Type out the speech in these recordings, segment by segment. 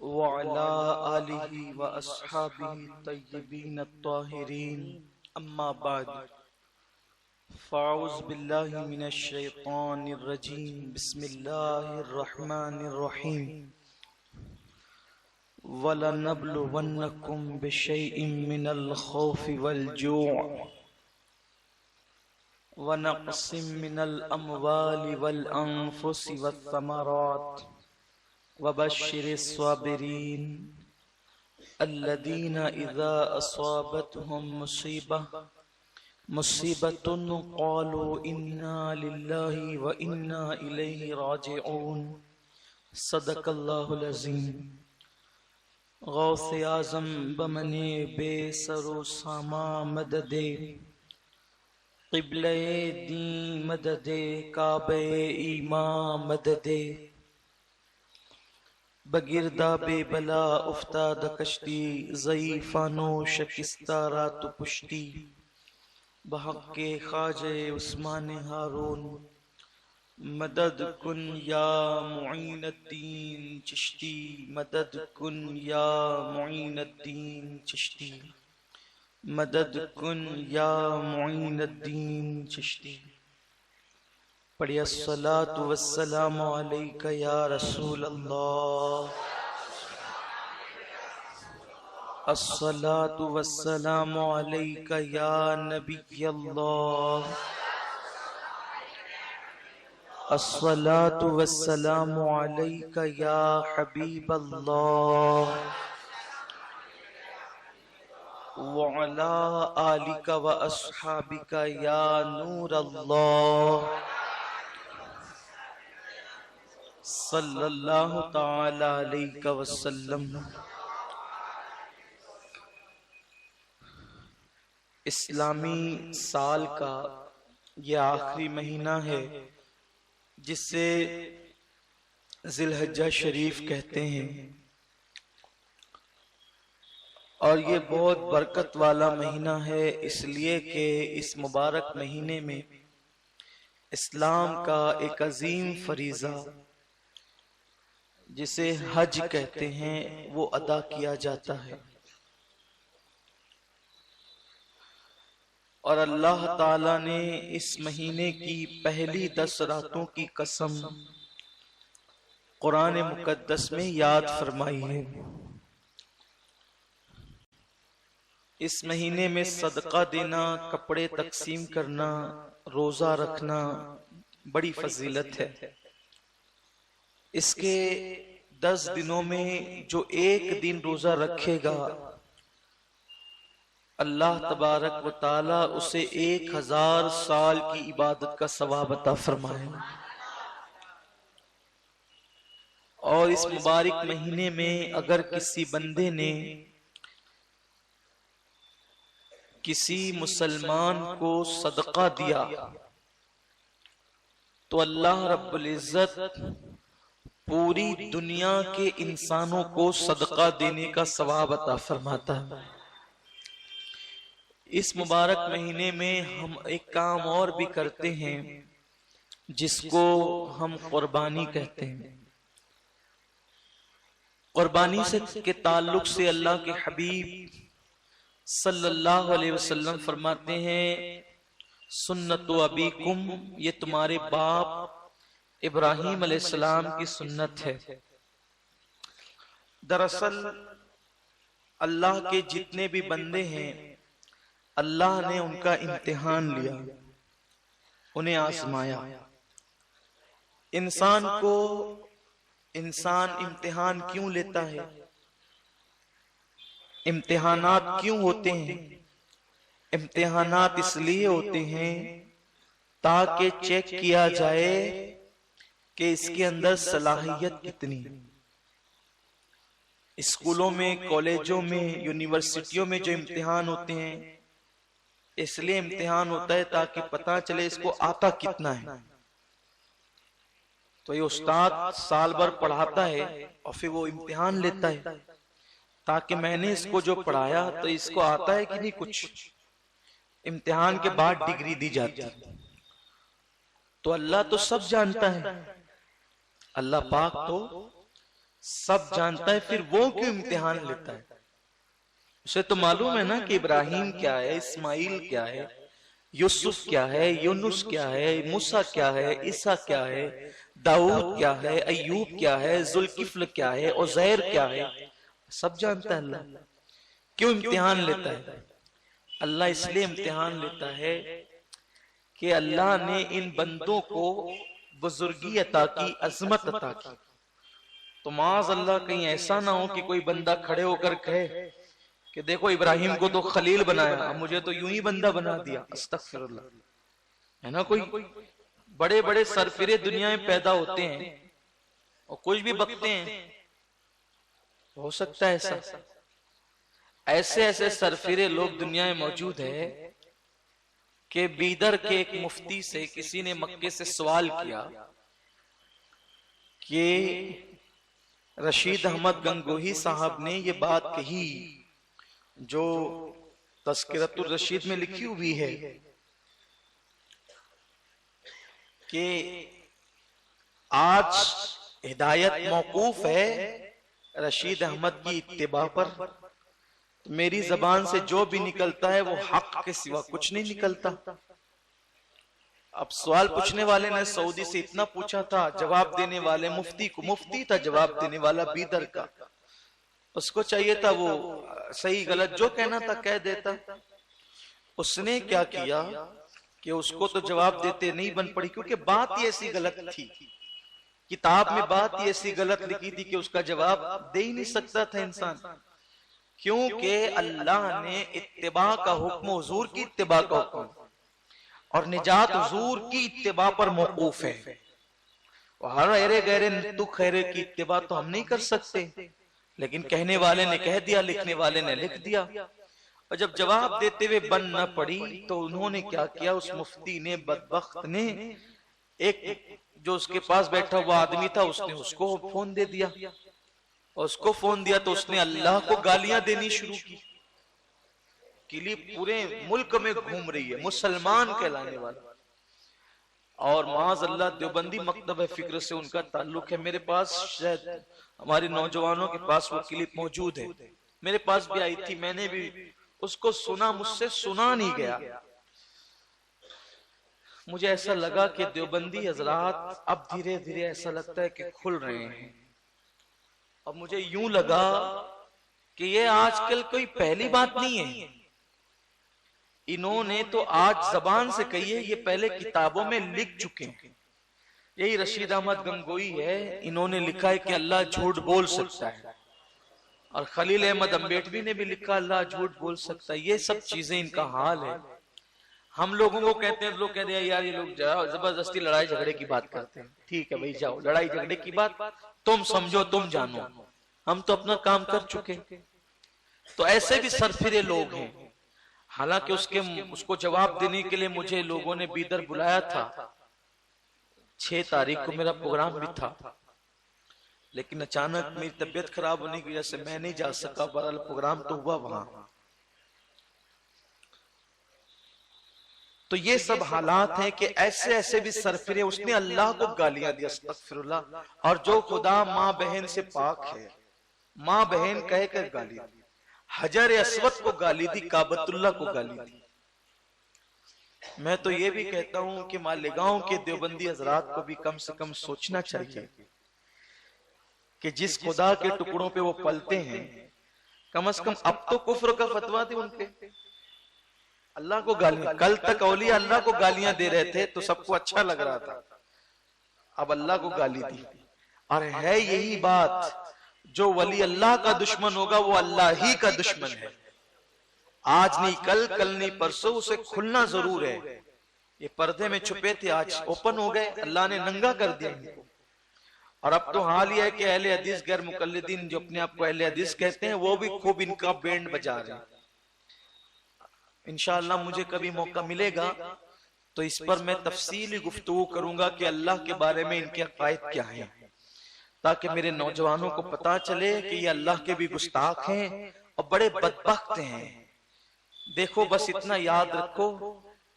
وعلى آله وأصحابه الطيبين الطاهرين أما بعد فأعوذ بالله من الشيطان الرجيم بسم الله الرحمن الرحيم وَلَنَبْلُوَنَّكُمْ بِشَيْءٍ مِّنَ الْخَوْفِ وَالْجُوعِ وَنَقْصٍ مِّنَ الْأَمْوَالِ وَالْأَنفُسِ وَالثَّمَرَاتِ وَبَشِّرِ الصَّابِرِينَ الَّذِينَ إِذَا أَصَابَتْهُم مُّصِيبَةٌ قَالُوا إِنَّا لِلَّهِ وَإِنَّا إِلَيْهِ رَاجِعُونَ صدق اللہ العظیم۔ غوث اعظم بمنے بے سر و ساما مدد قبلہ دین مدد کعبہ ایمان مدد بگردہ بے بلا افتاد کشتی ضعیفانو شکستہ رات پشتی بحق خواجہ عثمان ہارون مدد کن یا معین الدین چشتی مدد کن یا معین الدین چشتی مدد کن یا معین الدین چشتی۔ پڑھیے الصلاۃ والسلام علیک یا رسول اللہ، الصلاۃ والسلام علیک یا نبی اللہ، الصلاۃ والسلام علیک یا حبیب اللہ وعلی آلک واصحابک یا نور اللہ صلی اللہ تعالی علیہ وسلم۔ اسلامی سال کا یہ آخری مہینہ ہے جسے ذی الحجہ شریف کہتے ہیں، اور یہ بہت برکت والا مہینہ ہے اس لیے کہ اس مبارک مہینے میں اسلام کا ایک عظیم فریضہ جسے حج کہتے ہیں وہ ادا کیا جاتا ہے، اور اللہ تعالیٰ نے اس مہینے کی پہلی 10 راتوں کی قسم قرآن مقدس میں یاد فرمائی ہے۔ اس مہینے میں صدقہ دینا، کپڑے تقسیم کرنا، روزہ رکھنا بڑی فضیلت ہے۔ اس کے 10 دنوں میں جو ایک دن روزہ رکھے گا اللہ تبارک و تعالی اسے 1000 سال کی عبادت کا ثواب عطا فرمائے۔ اور اس مبارک مہینے میں اگر کسی بندے نے کسی مسلمان کو صدقہ دیا تو اللہ رب العزت پوری دنیا کے انسانوں کو صدقہ دینے کا ثواب عطا فرماتا ہے۔ اس مبارک مہینے میں ہم ایک کام اور بھی کرتے ہیں جس کو ہم قربانی کہتے ہیں۔ قربانی کے تعلق سے اللہ کے حبیب صلی اللہ علیہ وسلم فرماتے ہیں سنت ابیکم، یہ تمہارے باپ ابراہیم علیہ السلام کی سنت ہے۔ دراصل اللہ کے جتنے بھی بندے ہیں اللہ نے ان کا امتحان لیا، انہیں آزمایا۔ انسان امتحان کیوں لیتا ہے؟ امتحانات کیوں ہوتے ہیں؟ امتحانات اس لیے ہوتے ہیں تاکہ چیک کیا جائے کہ اس کے اندر صلاحیت کتنی۔ اسکولوں میں، کالجوں میں، یونیورسٹیوں میں جو امتحان ہوتے ہیں اس لیے امتحان ہوتا ہے تاکہ پتہ چلے اس کو آتا کتنا ہے۔ تو یہ استاد سال بھر پڑھاتا ہے اور پھر وہ امتحان لیتا ہے تاکہ میں نے اس کو جو پڑھایا تو اس کو آتا ہے کہ نہیں کچھ۔ امتحان کے بعد ڈگری دی جاتی ہے۔ تو اللہ تو سب جانتا ہے، اللہ پاک تو سب جانتا ہے، پھر وہ کیوں امتحان لیتا ہے؟ اسے تو معلوم ہے نا کہ ابراہیم کیا ہے، اسماعیل کیا ہے، یوسف کیا ہے، یونس کیا ہے، موسیٰ کیا ہے، عیسیٰ کیا ہے، داؤد کیا ہے، ایوب کیا ہے، ذوالکفل کیا ہے، عزیر کیا ہے، سب جانتا ہے اللہ۔ کیوں امتحان لیتا ہے؟ اللہ اس لیے امتحان لیتا ہے کہ اللہ نے ان بندوں کو بزرگی عطا کی، عظمت عطا کی، تو معاذ اللہ کہیں ایسا نہ ہو کہ کوئی بندہ کھڑے ہو کر کہے کہ دیکھو ابراہیم کو تو خلیل بنایا، مجھے تو یوں ہی بندہ بنا دیا، استغفر اللہ۔ ہے نا، کوئی بڑے بڑے سرفرے دنیا میں پیدا ہوتے ہیں اور کچھ بھی بکتے ہیں، ہو سکتا ہے ایسا؟ ایسے ایسے سرفرے لوگ دنیا میں موجود ہیں کہ بیدر کے ایک مفتی سے کسی نے مکے سے سوال کیا کہ رشید احمد گنگوہی صاحب نے یہ بات کہی جو تذکرۃ الرشید میں لکھی ہوئی ہے کہ آج ہدایت موقوف ہے رشید احمد کی اتباع پر، میری زبان سے جو بھی نکلتا ہے وہ حق کے سوا کچھ نہیں نکلتا۔ اب سوال پوچھنے والے نے سعودی سے اتنا پوچھا تھا، جواب دینے والے مفتی کو، مفتی تھا جواب دینے والا بیدر کا، اس کو چاہیے تھا وہ صحیح غلط جو کہنا تھا کہہ دیتا۔ اس نے کیا کیا کہ اس کو تو جواب دیتے نہیں بن پڑی، کیونکہ بات ہی ایسی غلط تھی، کتاب میں بات ہی ایسی غلط لکھی تھی کہ اس کا جواب دے ہی نہیں سکتا تھا انسان، کیونکہ اللہ نے اتباع کا حکم حضور کی اتباع کا حکم اور نجات حضور کی اتباع پر موقوف ہے۔ ہر ایرے گہرے تو خیرے کی اتباع تو ہم نہیں کر سکتے، لیکن کہنے والے نے کہہ دیا، لکھنے والے نے لکھ دیا، اور جب جواب دیتے ہوئے بن نہ پڑی تو انہوں نے کیا کیا، اس مفتی نے بدبخت نے ایک جو اس کے پاس بیٹھا ہوا آدمی تھا اس نے اس کو فون دے دیا، اور اس کو فون دیا تو اس نے اللہ کو گالیاں دینی شروع کی، کلپ پورے ملک میں گھوم رہی ہے، مسلمان کہلانے والا، اور معاذ اللہ دیوبندی مکتب فکر سے ان کا تعلق ہے۔ میرے پاس شاید ہمارے نوجوانوں کے پاس وہ کلپ موجود ہے، میرے پاس بھی آئی تھی، میں نے بھی اس کو سنا، مجھ سے سنا نہیں گیا۔ مجھے ایسا لگا کہ دیوبندی حضرات اب دھیرے دھیرے ایسا لگتا ہے کہ کھل رہے ہیں، اب مجھے یوں لگا کہ یہ آج کل کوئی پہلی بات نہیں ہے، انہوں نے تو آج زبان سے کہی ہے، یہ پہلے کتابوں میں لکھ چکے ہیں۔ یہی رشید احمد گنگوئی ہے، انہوں نے لکھا ہے کہ اللہ جھوٹ بول سکتا ہے، اور خلیل احمد امبیٹوی نے بھی لکھا اللہ جھوٹ بول سکتا ہے۔ یہ سب چیزیں ان کا حال ہے۔ ہم لوگوں کو کہتے ہیں، لوگ کہتے ہیں یار یہ لوگ زبردستی لڑائی جھگڑے کی بات کرتے ہیں، ٹھیک ہے بھائی جاؤ لڑائی جھگڑے کی بات تم سمجھو تم جانو، ہم تو اپنا کام کر چکے۔ تو ایسے بھی سرفرے لوگ ہیں، حالانکہ اس کو جواب دینے کے لیے مجھے لوگوں نے بیدر بلایا تھا، 6 تاریخ کو میرا پروگرام بھی تھا، لیکن اچانک میری طبیعت خراب ہونے کی وجہ سے میں نہیں جا سکا، بہرحال پروگرام تو ہوا وہاں۔ تو یہ سب حالات ہیں کہ ایسے ایسے بھی سرفرے، اس نے اللہ کو گالیاں دی، استغفر اللہ، اور جو خدا ماں بہن سے پاک ہے، ماں بہن کہہ کر گالی دی، حجر اسود کو گالی دی، کعبۃ اللہ کو گالی دی۔ میں تو یہ بھی کہتا ہوں کہ مالیگاؤں کے دیوبندی حضرات کو بھی کم سے کم سوچنا چاہیے کہ جس خدا کے ٹکڑوں پہ وہ پلتے ہیں، کم از کم اب تو کفر کا فتویٰ تھے ان کے، اللہ کو گالیاں، کل تک اولیاء اللہ کو گالیاں دے رہے تھے تو سب کو اچھا لگ رہا تھا، اب اللہ کو گالی دی، اور ہے یہی بات، جو ولی اللہ کا دشمن ہوگا وہ اللہ ہی کا دشمن ہے، آج نہیں کل، کل نہیں پرسوں، اسے کھلنا ضرور ہے۔ یہ پردے میں چھپے تھے، آج اوپن ہو گئے، اللہ نے ننگا کر دیا ان کو۔ اور اب تو حال یہ ہے کہ اہل حدیث غیر مقلدین جو اپنے آپ کو اہل حدیث کہتے ہیں، وہ بھی خوب ان کا بینڈ بجا رہے ہیں۔ انشاءاللہ مجھے کبھی موقع ملے گا تو اس پر میں تفصیلی گفتگو کروں گا کہ اللہ کے بارے میں ان کے عقائد کیا ہیں، تاکہ میرے نوجوانوں کو پتا چلے کہ یہ اللہ کے بھی گستاخ ہیں اور بڑے بدبخت ہیں۔ دیکھو بس اتنا یاد رکھو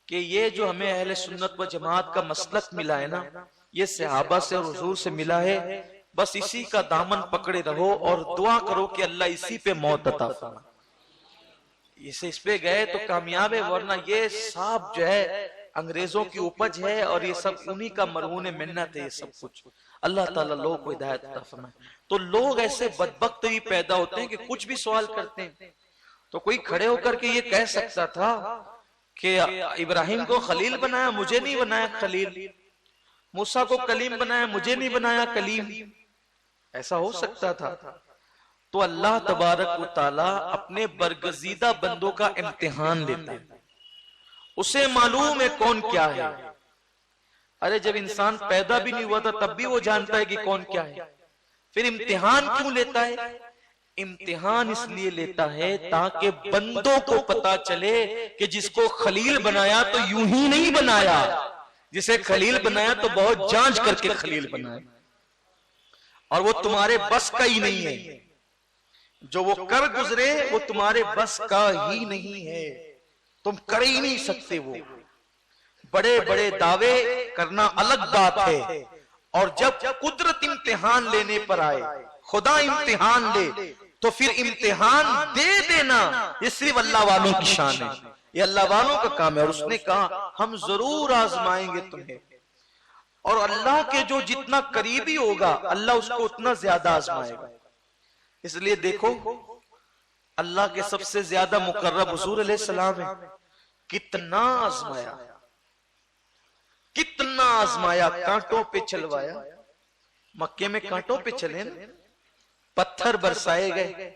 کہ یہ جو ہمیں اہل سنت و جماعت کا مسلک ملا ہے نا، یہ صحابہ سے اور حضور سے ملا ہے، بس اسی کا دامن پکڑے رہو اور دعا کرو کہ اللہ اسی پہ موت عطا فرمائے۔ اس پہ گئے تو کامیاب ہے، ورنہ یہ سب جو ہے انگریزوں کی اپج ہے اور یہ سب انہی کا مرہون منت ہے یہ سب کچھ۔ اللہ تعالیٰ لوگوں کو ہدایت عطا فرمائے۔ تو لوگ ایسے بدبخت بھی پیدا ہوتے ہیں کہ کچھ بھی سوال کرتے ہیں تو کوئی کھڑے ہو کر کے یہ کہہ سکتا تھا کہ ابراہیم کو خلیل بنایا، مجھے نہیں بنایا خلیل، موسیٰ کو کلیم بنایا، مجھے نہیں بنایا کلیم، ایسا ہو سکتا تھا؟ تو اللہ تبارک و تعالیٰ اپنے برگزیدہ بندوں کا امتحان لیتا ہے، اسے معلوم ہے کون کیا ہے۔ ارے جب انسان پیدا بھی نہیں ہوا تھا تب بھی وہ جانتا ہے کہ کون کیا ہے، پھر امتحان کیوں لیتا ہے؟ امتحان اس لیے لیتا ہے تاکہ بندوں کو پتا چلے کہ جس کو خلیل بنایا تو یوں ہی نہیں بنایا، جسے خلیل بنایا تو بہت جانچ کر کے خلیل بنایا، اور وہ تمہارے بس کا ہی نہیں ہے، جو وہ کر گزرے وہ تمہارے بس کا ہی نہیں ہے، تم کر ہی نہیں سکتے۔ وہ بڑے بڑے دعوے کرنا الگ بات ہے، اور جب قدرت امتحان لینے پر آئے، خدا امتحان لے تو پھر امتحان دے دینا یہ صرف اللہ والوں کی شان ہے، یہ اللہ والوں کا کام ہے۔ اور اس نے کہا ہم ضرور آزمائیں گے تمہیں، اور اللہ کے جو جتنا قریبی ہوگا اللہ اس کو اتنا زیادہ آزمائے گا۔ اس لیے دیکھو اللہ کے سب سے زیادہ مقرب حضور علیہ السلام ہے، کتنا آزمایا، کتنا آزمایا، کانٹوں پہ چلوایا۔ مکے میں کانٹوں پہ چلے نا، پتھر برسائے گئے،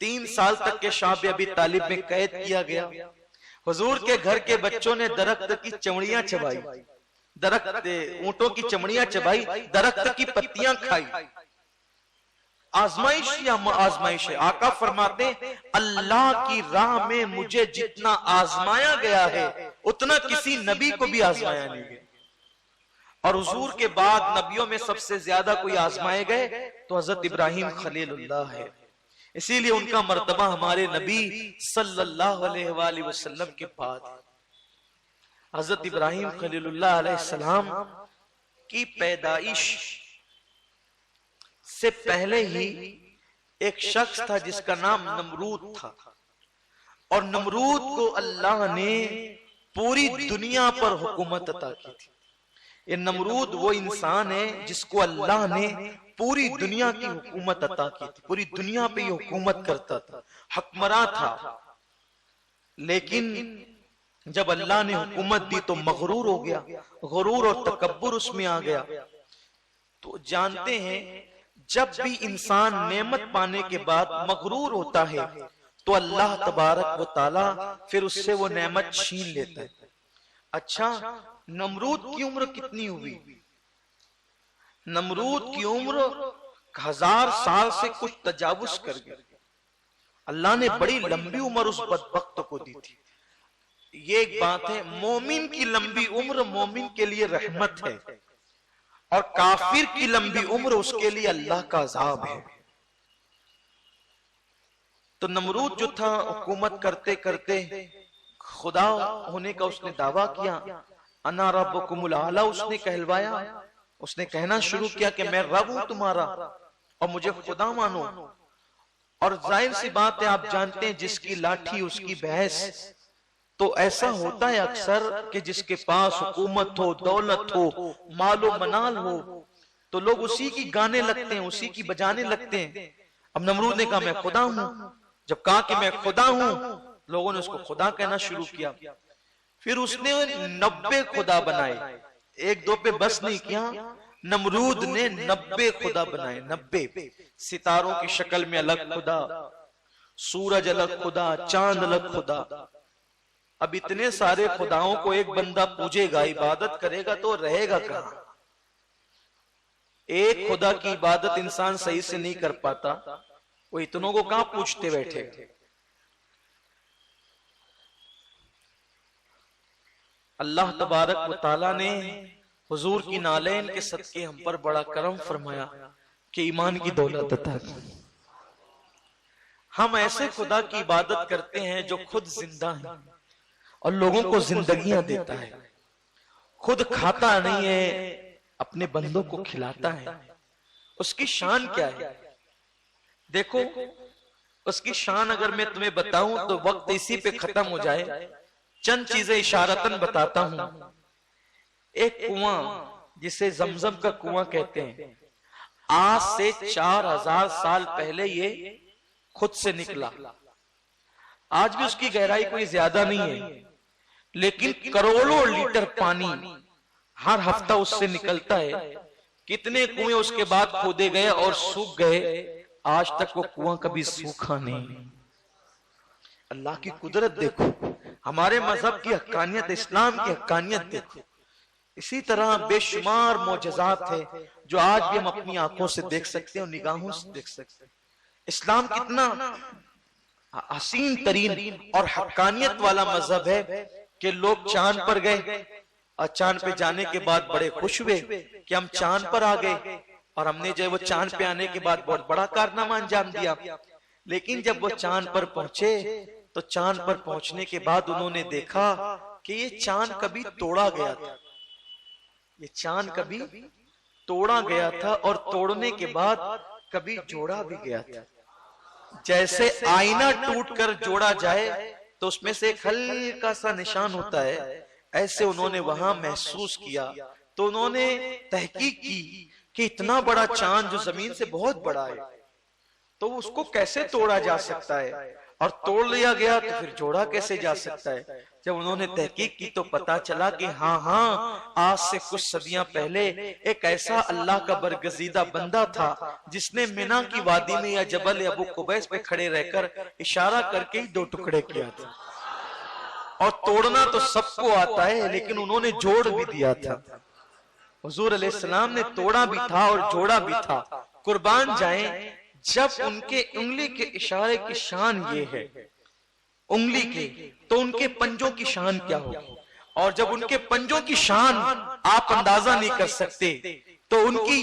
3 سال تک کے شعب ابی طالب میں قید کیا گیا۔ حضور کے گھر کے بچوں نے درخت کی چمڑیاں چبائی، درخت اونٹوں کی چمڑیاں چبائی، درخت کی پتیاں کھائی۔ آزمائش یا آزمائش ہے۔ آقا فرماتے ہیں اللہ کی راہ میں مجھے جتنا آزمایا گیا ہے اتنا کسی نبی کو بھی آزمایا نہیں گیا، اور حضور کے بعد نبیوں میں سب سے زیادہ کوئی آزمائے گئے تو حضرت ابراہیم خلیل اللہ ہے۔ اسی لیے ان کا مرتبہ ہمارے نبی صلی اللہ علیہ وآلہ وسلم کے بعد ہے۔ حضرت ابراہیم خلیل اللہ علیہ السلام کی پیدائش سے پہلے ہی ایک شخص تھا جس کا نام نمرود تھا، اور نمرود کو اللہ نے پوری دنیا پر حکومت عطا کی تھی۔ یہ نمرود وہ انسان ہے جس کو اللہ نے پوری دنیا کی حکومت عطا کی تھی، پوری دنیا پہ یہ حکومت کرتا تھا، حکمراں تھا، لیکن جب اللہ نے حکومت دی تو مغرور ہو گیا، غرور اور تکبر اس میں آ گیا۔ تو جانتے ہیں جب بھی انسان نعمت پانے کے بعد مغرور ہوتا ہے تو اللہ تبارک و تعالی پھر اس سے وہ نعمت چھین لیتا ہے۔ اچھا نمرود کی عمر کتنی ہوئی؟ نمرود کی عمر 1000 سال سے کچھ تجاوز کر گئی۔ اللہ نے بڑی لمبی عمر اس بدبخت کو دی تھی۔ یہ ایک بات ہے، مومن کی لمبی عمر مومن کے لیے رحمت ہے، اور کافر کی لمبی عمر اس کے لیے اللہ کا عذاب ہے۔ تو نمرود جو تھا حکومت کرتے کرتے خدا ہونے کا اس نے دعویٰ کیا، انا ربکم الاعلی اس نے کہلوایا، اس نے کہنا شروع کیا کہ میں رب ہوں تمہارا اور مجھے خدا مانو۔ اور ظاہر سی بات ہے، آپ جانتے ہیں جس کی لاٹھی اس کی بحث، تو ایسا ہوتا ہے اکثر کہ جس کے پاس حکومت ہو، دولت ہو، مال و منال ہو تو لوگ اسی کی گانے لگتے ہیں، اسی کی بجانے لگتے ہیں۔ اب نمرود نے کہا میں خدا ہوں، جب کہا کہ میں خدا ہوں لوگوں نے اس کو خدا کہنا شروع کیا۔ پھر اس نے 90 خدا بنائے، 1-2 پہ بس نہیں کیا، نمرود نے 90 خدا بنائے، 90 ستاروں کی شکل میں الگ خدا، سورج الگ خدا، چاند الگ خدا۔ اب اتنے سارے خداؤں کو ایک بندہ پوجے گا، عبادت کرے گا تو رہے گا کہاں؟ ایک خدا کی عبادت انسان صحیح سے نہیں کر پاتا، وہ اتنوں کو کہاں پوچھتے بیٹھے گا؟ اللہ تبارک و تعالیٰ نے حضور کی نالین کے صدقے ہم پر بڑا کرم فرمایا کہ ایمان کی دولت عطا کی۔ ہم ایسے خدا کی عبادت کرتے ہیں جو خود زندہ ہے اور لوگوں کو زندگیاں دیتا ہے، خود کھاتا نہیں ہے، اپنے بندوں کو کھلاتا ہے، اس کی شان کیا ہے؟ دیکھو اس کی شان اگر میں تمہیں بتاؤں تو وقت اسی پہ ختم ہو جائے. چند چیزیں اشارتاً بتاتا ہوں. ایک کنواں جسے زمزم کا کنواں کہتے ہیں، آج سے 4000 سال پہلے یہ خود سے نکلا. آج بھی اس کی گہرائی کوئی زیادہ نہیں ہے، لیکن کروڑوں لیٹر پانی ہر ہفتہ اس سے نکلتا ہے. کتنے کنویں اس کے بعد کھودے گئے اور سوکھ گئے، آج تک وہ کنواں کبھی سوکھا نہیں. اللہ کی قدرت دیکھو، ہمارے مذہب کی حقانیت، اسلام کی حقانیت دیکھو. اسی طرح بے شمار معجزات ہیں جو آج بھی ہم اپنی آنکھوں سے دیکھ سکتے ہیں اور نگاہوں سے دیکھ سکتے ہیں. اسلام کتنا حسین ترین اور حقانیت والا مذہب ہے کہ لوگ چاند پر گئے اور چاند پہ جانے کے بعد بڑے خوش ہوئے کہ ہم چاند پر آ گئے، اور ہم نے جو وہ چاند پہ آنے کے بعد بہت بڑا کارنامہ انجام دیا. لیکن جب وہ چاند پر پہنچے تو چاند پر پہنچنے کے بعد انہوں نے دیکھا کہ یہ چاند کبھی توڑا گیا تھا. یہ چاند کبھی توڑا گیا تھا اور توڑنے کے بعد کبھی جوڑا بھی گیا تھا. جیسے آئینہ ٹوٹ کر جوڑا جائے تو اس میں سے ایک ہلکا سا نشان ہوتا ہے، ایسے انہوں نے وہاں محسوس کیا. تو انہوں نے تحقیق کی کہ اتنا بڑا چاند جو زمین سے بہت بڑا ہے تو اس کو کیسے توڑا جا سکتا ہے، اور توڑ لیا گیا تو پھر جوڑا کیسے جا سکتا ہے. جب انہوں نے تحقیق کی تو پتا چلا کہ ہاں آج سے کچھ صدیاں پہلے ایک ایسا اللہ کا برگزیدہ بندہ تھا جس نے مینا کی وادی میں یا جبل ابو قبیس پہ کھڑے رہ کر اشارہ کر کے 2 ٹکڑے کیا تھا. اور توڑنا تو سب کو آتا ہے لیکن انہوں نے جوڑ بھی دیا تھا. حضور علیہ السلام نے توڑا بھی تھا اور جوڑا بھی تھا. قربان جائیں، جب ان کے انگلی کے اشارے کی شان یہ ہے انگلی کے، تو ان کے پنجوں کی شان کیا ہوگی؟ اور جب ان کے پنجوں کی شان آپ اندازہ نہیں کر سکتے تو ان کی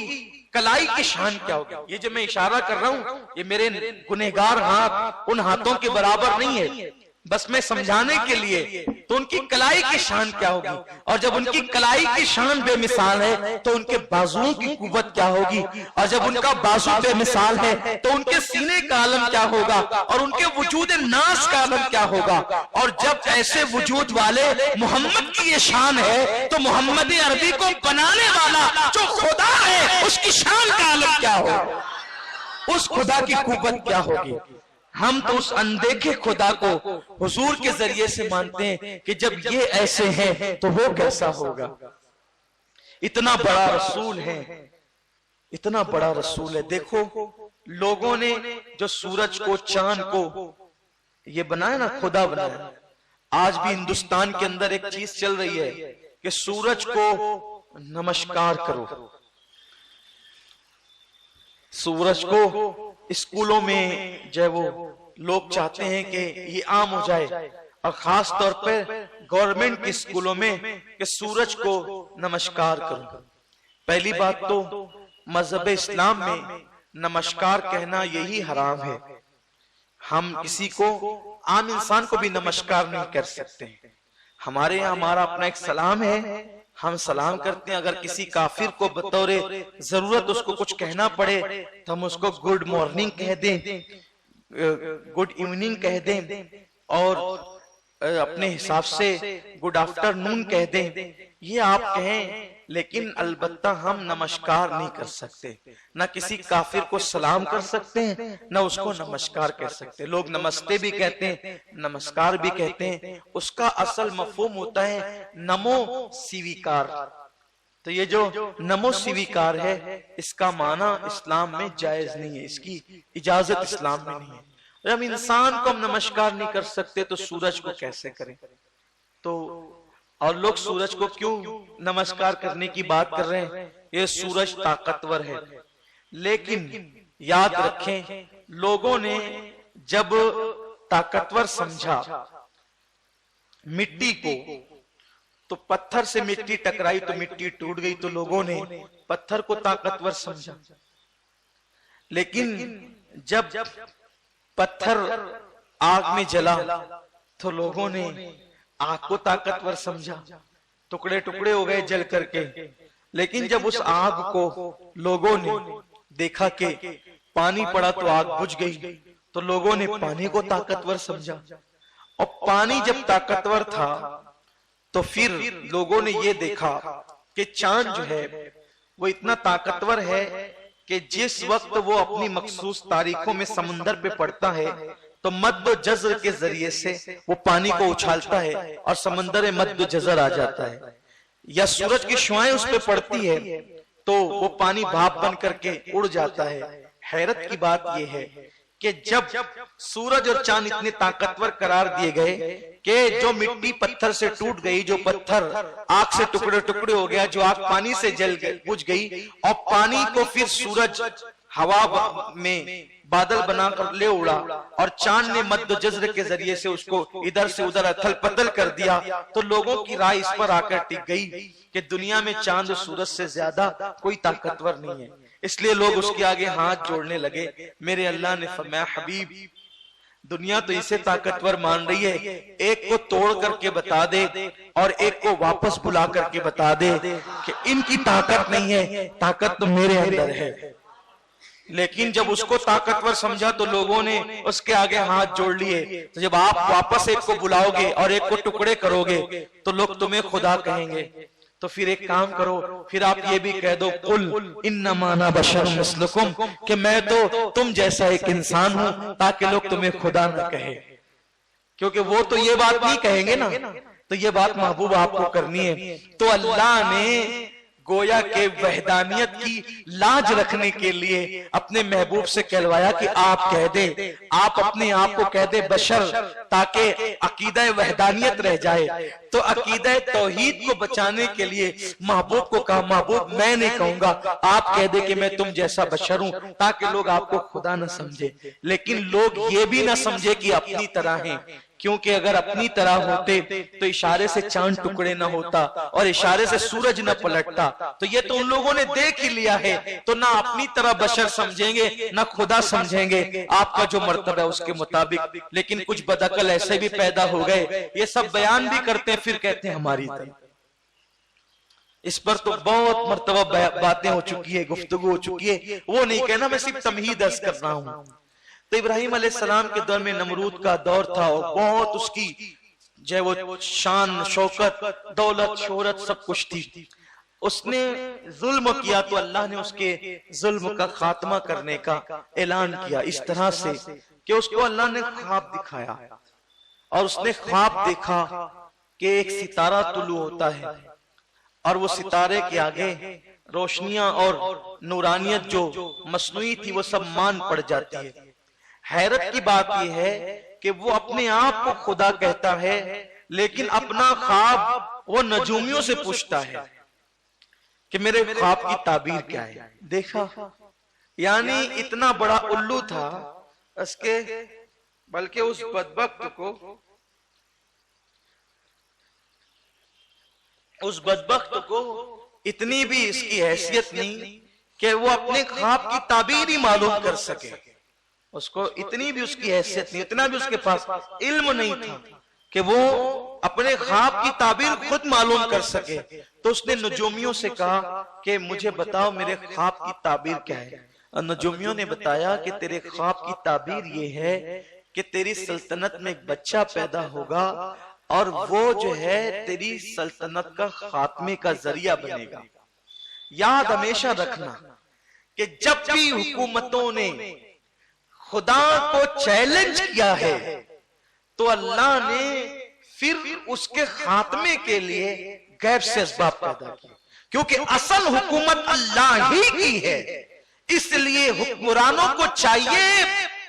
کلائی کی شان کیا ہوگی؟ یہ جو میں اشارہ کر رہا ہوں یہ میرے گنہگار ہاتھ ان ہاتھوں کے برابر نہیں ہے، بس میں سمجھانے کے لیے. تو ان کی کلائی کی شان کیا ہوگی؟ اور جب ان کی کلائی کی شان بے مثال ہے تو ان کے بازوؤں کی قوت کیا ہوگی؟ اور جب ان کا بازو بے مثال ہے تو ان کے سینے کا عالم کیا ہوگا؟ اور ان کے وجود ناس کا عالم کیا ہوگا؟ اور جب ایسے وجود والے محمد کی یہ شان ہے تو محمد عربی کو بنانے والا جو خدا ہے اس کی شان کا عالم کیا ہوگا؟ اس خدا کی قوت کیا ہوگی؟ ہم تو اس اندیکھے خدا کو حضور کے ذریعے سے مانتے ہیں کہ جب یہ ایسے ہیں تو وہ کیسا ہوگا. اتنا بڑا رسول ہے، اتنا بڑا رسول ہے. دیکھو لوگوں نے جو سورج کو، چاند کو یہ بنایا نا، خدا بنایا. آج بھی ہندوستان کے اندر ایک چیز چل رہی ہے کہ سورج کو نمسکار کرو. سورج کو اسکولوں میں جو وہ لوگ چاہتے ہیں کہ یہ عام ہو جائے، اور خاص طور پر گورنمنٹ کے اسکولوں میں کہ سورج کو نمسکار کرو. پہلی بات تو مذہب اسلام میں نمسکار کہنا یہی حرام ہے. ہم کسی کو، عام انسان کو بھی نمسکار نہیں کر سکتے. ہمارے یہاں ہمارا اپنا ایک سلام ہے، ہم سلام کرتے ہیں. اگر کسی کافر کو بطور ضرورت اس کو کچھ کہنا پڑے تو ہم اس کو گڈ مارننگ کہہ دیں، گڈ ایوننگ کہہ دیں، اور اپنے حساب سے گڈ آفٹر نون کہہ دیں. یہ آپ کہیں، لیکن البتہ ہم نمسکار نہیں کر سکتے. نہ کسی کافر کو سلام کر سکتے ہیں، نہ اس کو نمسکار کر سکتے. لوگ نمستے بھی کہتے ہیں، نمسکار بھی کہتے ہیں. اس کا اصل مفہوم ہوتا ہے نمو سیویکار. تو یہ جو نمو سیویکار ہے اس کا معنی اسلام میں جائز نہیں ہے، اس کی اجازت اسلام میں نہیں ہے. جب انسان کو ہم نمسکار نہیں کر سکتے تو سورج کو کیسے کریں؟ تو اور لوگ سورج کو کیوں نمسکار کرنے کی بات کر رہے ہیں؟ یہ سورج طاقتور ہے. لیکن یاد رکھیں، لوگوں نے جب طاقتور سمجھا مٹی کو تو پتھر سے مٹی ٹکرائی تو مٹی ٹوٹ گئی، تو لوگوں نے پتھر کو طاقتور سمجھا. لیکن جب پتھر آگ میں جلا تو لوگوں نے آگ کو طاقتور سمجھا، ٹکڑے ٹکڑے ہو گئے جل کر کے. لیکن جب اس آگ کو لوگوں نے دیکھا کہ پانی پڑا تو آگ بجھ گئی، تو لوگوں نے پانی کو طاقتور سمجھا، اور پانی جب طاقتور تھا تو پھر لوگوں نے یہ دیکھا کہ چاند جو ہے وہ اتنا طاقتور ہے کہ جس وقت وہ اپنی مخصوص تاریخوں میں سمندر پہ پڑتا ہے تو مد و جزر کے ذریعے سے وہ پانی کو اچھالتا ہے اور سمندر مد و جزر آ جاتا ہے، یا سورج کی شعائیں اس پہ پڑتی ہے تو وہ پانی بھاپ بن کر کے اڑ جاتا ہے۔ حیرت کی بات یہ ہے کہ جب سورج اور چاند اتنے طاقتور قرار دیے گئے کہ جو مٹی پتھر سے ٹوٹ گئی، جو پتھر آگ سے ٹکڑے ٹکڑے ہو گیا، جو آگ پانی سے جل بجھ گئی، اور پانی کو پھر سورج ہوا میں بادل بنا کر لے اڑا اور چاند نے مد و جزر کے ذریعے سے اس کو ادھر سے ادھر اتھل پتھل کر دیا، تو لوگوں کی رائے اس پر آ کر ٹک گئی کہ دنیا میں چاند و سورج سے زیادہ کوئی طاقتور نہیں ہے۔ اس لیے لوگ اس کے آگے ہاتھ جوڑنے لگے۔ میرے اللہ نے فرمایا حبیب دنیا تو اسے طاقتور مان رہی ہے، ایک کو توڑ کر کے بتا دے اور ایک کو واپس بلا کر کے بتا دے کہ ان کی طاقت نہیں ہے، طاقت تو میرے اندر ہے۔ لیکن جب اس کو طاقتور سمجھا تو لوگوں نے اس کے آگے ہاتھ جوڑ لیے۔ تو جب آپ واپس ایک کو بلاؤ گے اور ایک کو ٹکڑے کرو گے تو لوگ تمہیں خدا کہیں گے۔ تو پھر ایک کام کرو، پھر آپ یہ بھی کہہ دو قل انما انا بشر مثلکم، کہ میں تو تم جیسا ایک انسان ہوں، تاکہ لوگ تمہیں خدا نہ کہے، کیونکہ وہ تو یہ بات نہیں کہیں گے نا، تو یہ بات محبوب آپ کو کرنی ہے۔ تو اللہ نے گویا کہ وحدانیت کی لاج رکھنے کے لیے اپنے محبوب سے کہلوایا کہ آپ کہہ دیں، آپ اپنے آپ کو کہہ دیں بشر، تاکہ عقیدہ وحدانیت رہ جائے۔ تو عقیدہ توحید کو بچانے کے لیے محبوب کو کہا محبوب میں نہیں کہوں گا، آپ کہہ دیں کہ میں تم جیسا بشر ہوں، تاکہ لوگ آپ کو خدا نہ سمجھے۔ لیکن لوگ یہ بھی نہ سمجھے کہ اپنی طرح ہیں، کیونکہ اگر اپنی طرح ہوتے تو اشارے سے چاند ٹکڑے نہ ہوتا اور اشارے سے سورج نہ پلٹتا۔ تو یہ تو ان لوگوں نے دیکھ ہی لیا ہے، تو نہ اپنی طرح بشر سمجھیں گے نہ خدا سمجھیں گے، آپ کا جو مرتبہ ہے اس کے مطابق۔ لیکن کچھ بدعقل ایسے بھی پیدا ہو گئے، یہ سب بیان بھی کرتے ہیں پھر کہتے ہیں ہماری طرح۔ اس پر تو بہت مرتبہ باتیں ہو چکی ہے، گفتگو ہو چکی ہے، وہ نہیں کہنا، میں صرف تمہید عرض کر رہا ہوں۔ تو ابراہیم علیہ السلام کے دور میں نمرود کا دور تھا، اور بہت اس کی جو ہے وہ شان شوکت دولت شہرت سب کچھ تھی۔ اس نے ظلم کیا تو اللہ نے اس کے ظلم کا خاتمہ کرنے کا اعلان کیا، اس طرح سے کہ اس کو اللہ نے خواب دکھایا، اور اس نے خواب دیکھا کہ ایک ستارہ طلوع ہوتا ہے، اور وہ ستارے کے آگے روشنیاں اور نورانیت جو مصنوعی تھی وہ سب مان پڑ جاتی ہے۔ حیرت کی بات یہ ہے کہ وہ اپنے آپ کو خدا کہتا ہے، لیکن اپنا خواب وہ نجومیوں سے پوچھتا ہے کہ میرے خواب کی تعبیر کیا ہے۔ دیکھا، یعنی اتنا بڑا الو تھا اس کے، بلکہ اس بدبخت کو اتنی بھی اس کی حیثیت نہیں کہ وہ اپنے خواب کی تعبیر ہی معلوم کر سکے، اس کو اتنی بھی اس کی حیثیت نہیں، اتنا بھی اس کے پاس علم نہیں تھا کہ وہ اپنے خواب کی تعبیر خود معلوم کر سکے۔ تو اس نے نجومیوں سے کہا کہ مجھے بتاؤ میرے خواب کی تعبیر کیا ہے۔ اور نجومیوں نے بتایا کہ تیرے خواب کی تعبیر یہ ہے کہ تیری سلطنت میں ایک بچہ پیدا ہوگا، اور وہ جو ہے تیری سلطنت کا خاتمے کا ذریعہ بنے گا۔ یاد ہمیشہ رکھنا کہ جب بھی حکومتوں نے خدا کو چیلنج کیا ہے تو اللہ نے پھر اس کے خاتمے کے لیے غیب سے اسباب پیدا کیے، کیونکہ اصل حکومت اللہ ہی کی ہے۔ اس لیے حکمرانوں کو چاہیے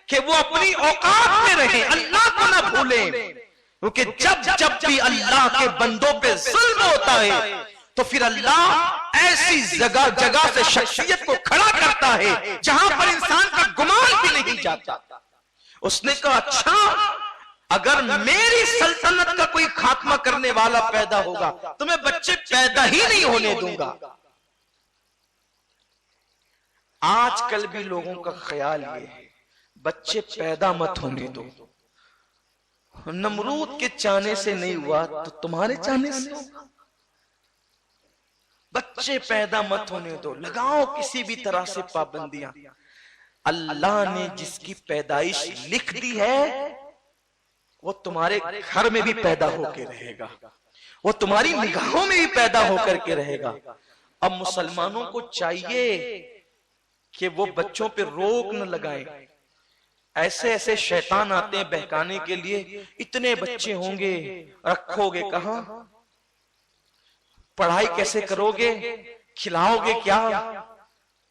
کہ وہ اپنی اوقات میں رہیں، اللہ کو نہ بھولیں، کیونکہ جب بھی اللہ کے بندوں پہ ظلم ہوتا ہے تو پھر اللہ ایسی جگہ سے شخصیت کو کھڑا کرتا ہے جہاں پر انسان کا گمان بھی نہیں جاتا۔ اس نے کہا اچھا اگر میری سلطنت کا کوئی خاتمہ کرنے والا پیدا ہوگا تو میں بچے پیدا ہی نہیں ہونے دوں گا۔ آج کل بھی لوگوں کا خیال یہ ہے بچے پیدا مت ہونے دو، نمرود کے چاہنے سے نہیں ہوا تو تمہارے چاہنے سے ہوگا۔ بچے پیدا مت ہونے دو، لگاؤ کسی بھی طرح سے پابندیاں۔ اللہ نے جس کی پیدائش لکھ دی ہے وہ تمہارے گھر میں بھی پیدا ہو کے رہے گا، وہ تمہاری نگاہوں میں بھی پیدا ہو کر کے رہے گا۔ اب مسلمانوں کو چاہیے کہ وہ بچوں پہ روک نہ لگائیں۔ ایسے ایسے شیطان آتے ہیں بہکانے کے لیے، اتنے بچے ہوں گے، رکھو گے کہاں؟ پڑھائی کیسے کرو گے؟ کھلاؤ گے کیا؟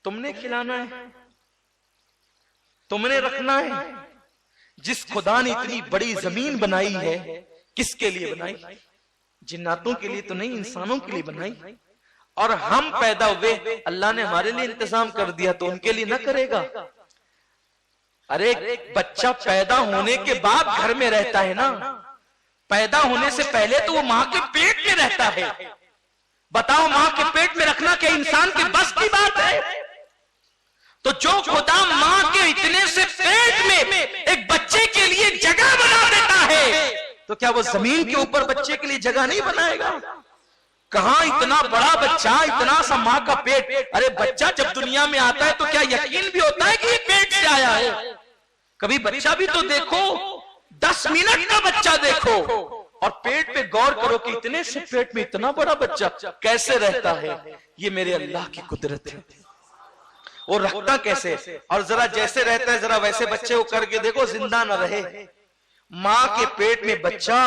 تم نے کھلانا ہے، تم نے رکھنا ہے۔ جس خدا نے اتنی بڑی زمین بنائی ہے، کس کے لیے بنائی؟ جناتوں کے لیے تو نہیں، انسانوں کے لیے بنائی۔ اور ہم پیدا ہوئے، اللہ نے ہمارے لیے انتظام کر دیا تو ان کے لیے نہ کرے گا؟ ارے بچہ پیدا ہونے کے بعد گھر میں رہتا ہے نا، پیدا ہونے سے پہلے تو وہ ماں کے پیٹ میں رہتا ہے۔ بتاؤ ماں کے پیٹ میں رکھنا کہ انسان کے بس کی بات ہے؟ تو جو خدا ماں کے اتنے سے پیٹ میں ایک بچے کے لیے جگہ بنا دیتا ہے، تو کیا وہ زمین کے اوپر بچے کے لیے جگہ نہیں بنائے گا؟ کہاں اتنا بڑا بچہ، اتنا سا ماں کا پیٹ۔ ارے بچہ جب دنیا میں آتا ہے تو کیا یقین بھی ہوتا ہے کہ یہ پیٹ سے آیا ہے؟ کبھی بچہ بھی تو دیکھو، 10 منٹ کا بچہ دیکھو اور پیٹ پہ غور کرو کہ اتنے سے پیٹ میں اتنا بڑا بچہ کیسے رہتا ہے۔ یہ میرے اللہ کی قدرت ہے۔ وہ رکھتا کیسے؟ اور ذرا جیسے رہتا ہے ذرا ویسے بچے کو کر کے دیکھو، زندہ نہ رہے۔ ماں کے پیٹ میں بچہ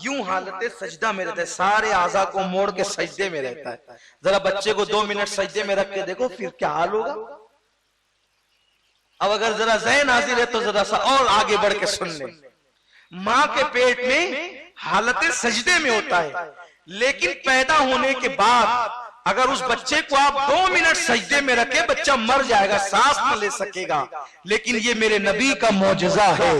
یوں حالت سجدہ میں رہتا ہے، سارے اعضاء کو موڑ کے سجدے میں رہتا ہے۔ ذرا بچے کو 2 منٹ سجدے میں رکھ کے دیکھو پھر کیا حال ہوگا۔ اب اگر ذرا ذہن حاضر ہے تو ذرا سا اور آگے بڑھ کے سن لیں۔ ماں کے پیٹ میں حالت سجدے میں ہوتا ہے، لیکن پیدا ہونے کے بعد اگر اس بچے کو آپ 2 منٹ سجدے میں رکھے، بچہ مر جائے گا، سانس نہ لے سکے گا۔ لیکن یہ میرے نبی کا معجزہ ہے،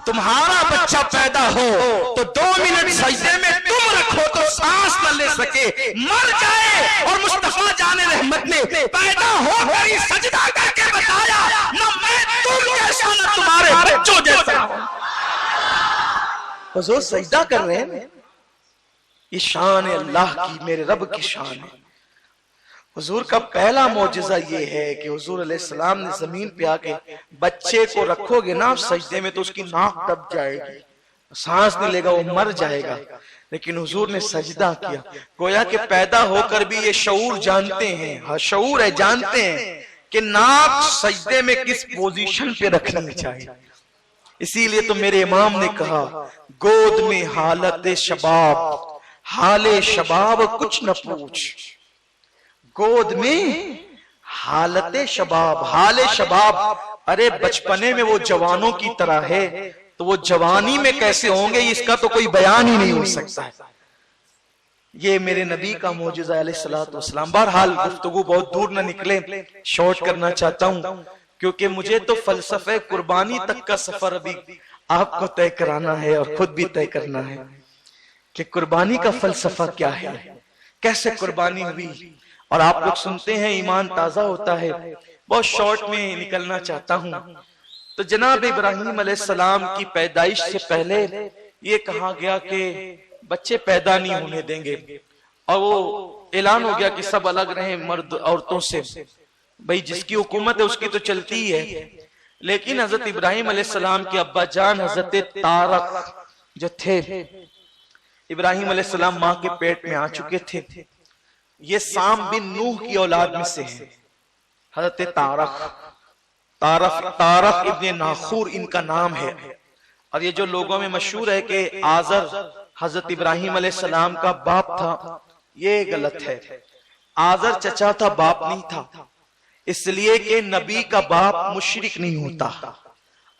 تمہارا بچہ پیدا ہو تو 2 منٹ سجدے میں تم رکھو تو سانس نہ لے سکے، مر جائے، اور مصطفیٰ جان رحمت نے پیدا ہو کر ہی سجدہ کر کے بتایا، نہ میں تم جیسا نہ تمہارے بچوں جیسا۔ حضور سجدہ کر رہے ہیں، یہ شان اللہ کی، میرے رب کی شان ہے۔ حضور کا پہلا معجزہ یہ ہے کہ حضور علیہ السلام نے زمین پہ آ کے بچے کو رکھو گے نا سجدے میں تو اس کی ناک دب جائے گی، سانس نہیں لے گا، وہ مر جائے گا۔ لیکن حضور نے سجدہ کیا، گویا کہ پیدا ہو کر بھی یہ شعور جانتے ہیں، ہاں شعور ہے، جانتے ہیں کہ ناک سجدے میں کس پوزیشن پہ رکھنی چاہیے۔ اسی لیے تو میرے امام نے کہا، گود میں حالت شباب، حال شباب کچھ نہ پوچھ۔ گود میں حالت شباب، حال شباب، ارے بچپنے میں وہ جوانوں کی طرح ہے تو وہ جوانی میں کیسے ہوں گے، اس کا تو کوئی بیان ہی نہیں ہو سکتا ہے۔ یہ میرے نبی کا معجزہ علیہ الصلوۃ والسلام۔ بہرحال گفتگو بہت دور نہ نکلے، شارٹ کرنا چاہتا ہوں کیونکہ مجھے تو فلسفہ قربانی تک کا سفر ابھی آپ کو طے کرانا ہے اور خود بھی طے کرنا ہے کہ قربانی کا فلسفہ کیا ہے، کیسے قربانی ہوئی۔ اور آپ لوگ سنتے ہیں ایمان تازہ ہوتا ہے۔ بہت شارٹ میں نکلنا چاہتا ہوں۔ تو جناب ابراہیم علیہ السلام کی پیدائش سے پہلے یہ کہا گیا کہ بچے پیدا نہیں ہونے دیں گے، اور وہ اعلان ہو گیا کہ سب الگ رہیں مرد عورتوں سے۔ بھئی جس کی حکومت ہے اس کی تو چلتی ہی ہے، لیکن حضرت ابراہیم علیہ السلام کے ابا جان حضرت طارق جو تھے، ابراہیم علیہ السلام ماں کے پیٹ میں آ چکے تھے۔ یہ سام بن نوح کی اولاد میں سے ہیں، حضرت طارق ابن ناخور ان کا نام ہے۔ اور یہ جو لوگوں میں مشہور ہے کہ آزر حضرت ابراہیم علیہ السلام کا باپ تھا، یہ غلط ہے۔ آزر چچا تھا، باپ نہیں تھا، اس لیے کہ نبی کا باپ مشرک نہیں ہوتا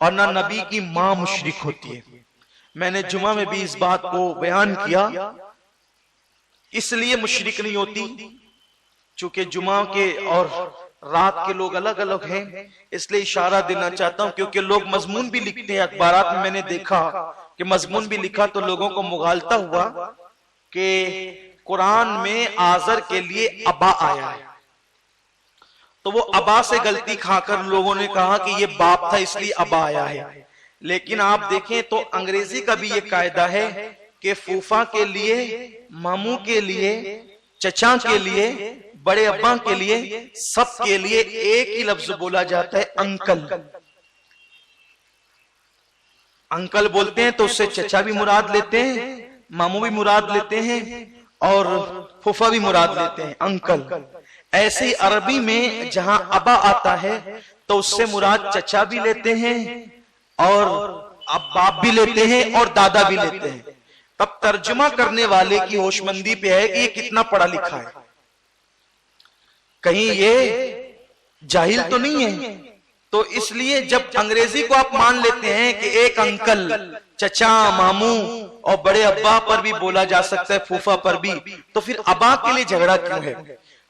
اور نہ نبی کی ماں مشرک ہوتی ہے۔ میں نے جمعہ میں بھی اس بات کو بیان کیا، اس لیے مشرک نہیں ہوتی چونکہ جمعہ کے اور رات کے لوگ الگ الگ ہیں، اس لیے اشارہ دینا چاہتا ہوں کیونکہ لوگ مضمون بھی لکھتے ہیں، اخبارات میں نے دیکھا کہ مضمون بھی لکھا تو لوگوں کو مغالطہ ہوا کہ قرآن میں آزر کے لیے ابا آیا ہے، تو وہ ابا سے غلطی کھا کر لوگوں نے کہا کہ یہ باپ تھا اس لیے ابا آیا ہے۔ لیکن آپ دیکھیں تو انگریزی کا بھی یہ قاعدہ ہے کہ فوفا کے لیے، ماموں کے لیے چچا کے لیے، بڑے ابا کے لیے، سب کے لیے ایک ہی لفظ بولا جاتا ہے، انکل۔ انکل بولتے ہیں تو اس سے چچا بھی مراد لیتے ہیں، ماموں بھی مراد لیتے ہیں، اور پھوپھا بھی مراد لیتے ہیں، انکل۔ ایسے ہی عربی میں جہاں ابا آتا ہے تو اس سے مراد چچا بھی لیتے ہیں اور اب باپ بھی لیتے ہیں اور دادا بھی لیتے ہیں۔ تب ترجمہ کرنے والے کی ہوش مندی پہ ہے کہ یہ کتنا پڑھا لکھا ہے، کہیں یہ جاہل تو نہیں ہے۔ تو اس لیے جب انگریزی کو آپ مان لیتے ہیں کہ ایک انکل، چچا، ماموں اور بڑے ابا پر بھی بولا جا سکتا ہے، پھوپھا پر بھی، تو پھر ابا کے لیے جھگڑا کیوں ہے؟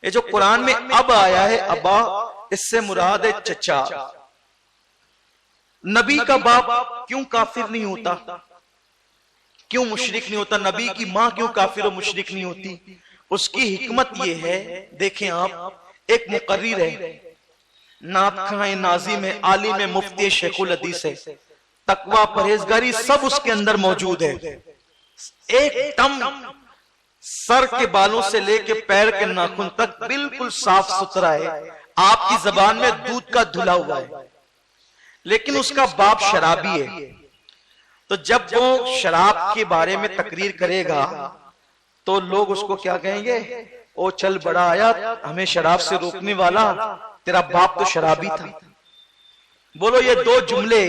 یہ جو قرآن میں اب آیا ہے ابا، اس سے مراد ہے چچا۔ نبی کا باپ کیوں کافر نہیں ہوتا، کیوں مشرک نہیں ہوتا؟ نبی کی ماں کیوں کافر و مشرک نہیں ہوتی؟ اس کی حکمت یہ ہے، دیکھیں آپ، ایک مقرر ہے، نعت خواں ہے، ناظم ہے، عالم ہے، مفتی شیخ الحدیث ہے، تقوی، پرہیزگاری سب اس کے اندر موجود ہے۔ ایک دم سر کے بالوں سے لے کے پیر کے ناخن تک بالکل صاف ستھرا ہے، آپ کی زبان میں دودھ کا دھلا ہوا ہے، لیکن اس کا باپ شرابی ہے۔ تو جب وہ شراب کے بارے میں تقریر کرے گا تو لوگ اس کو کیا کہیں گے؟ او چل بڑا آیا ہمیں شراب سے روکنے والا، تیرا باپ تو شرابی تھا۔ بولو یہ دو جملے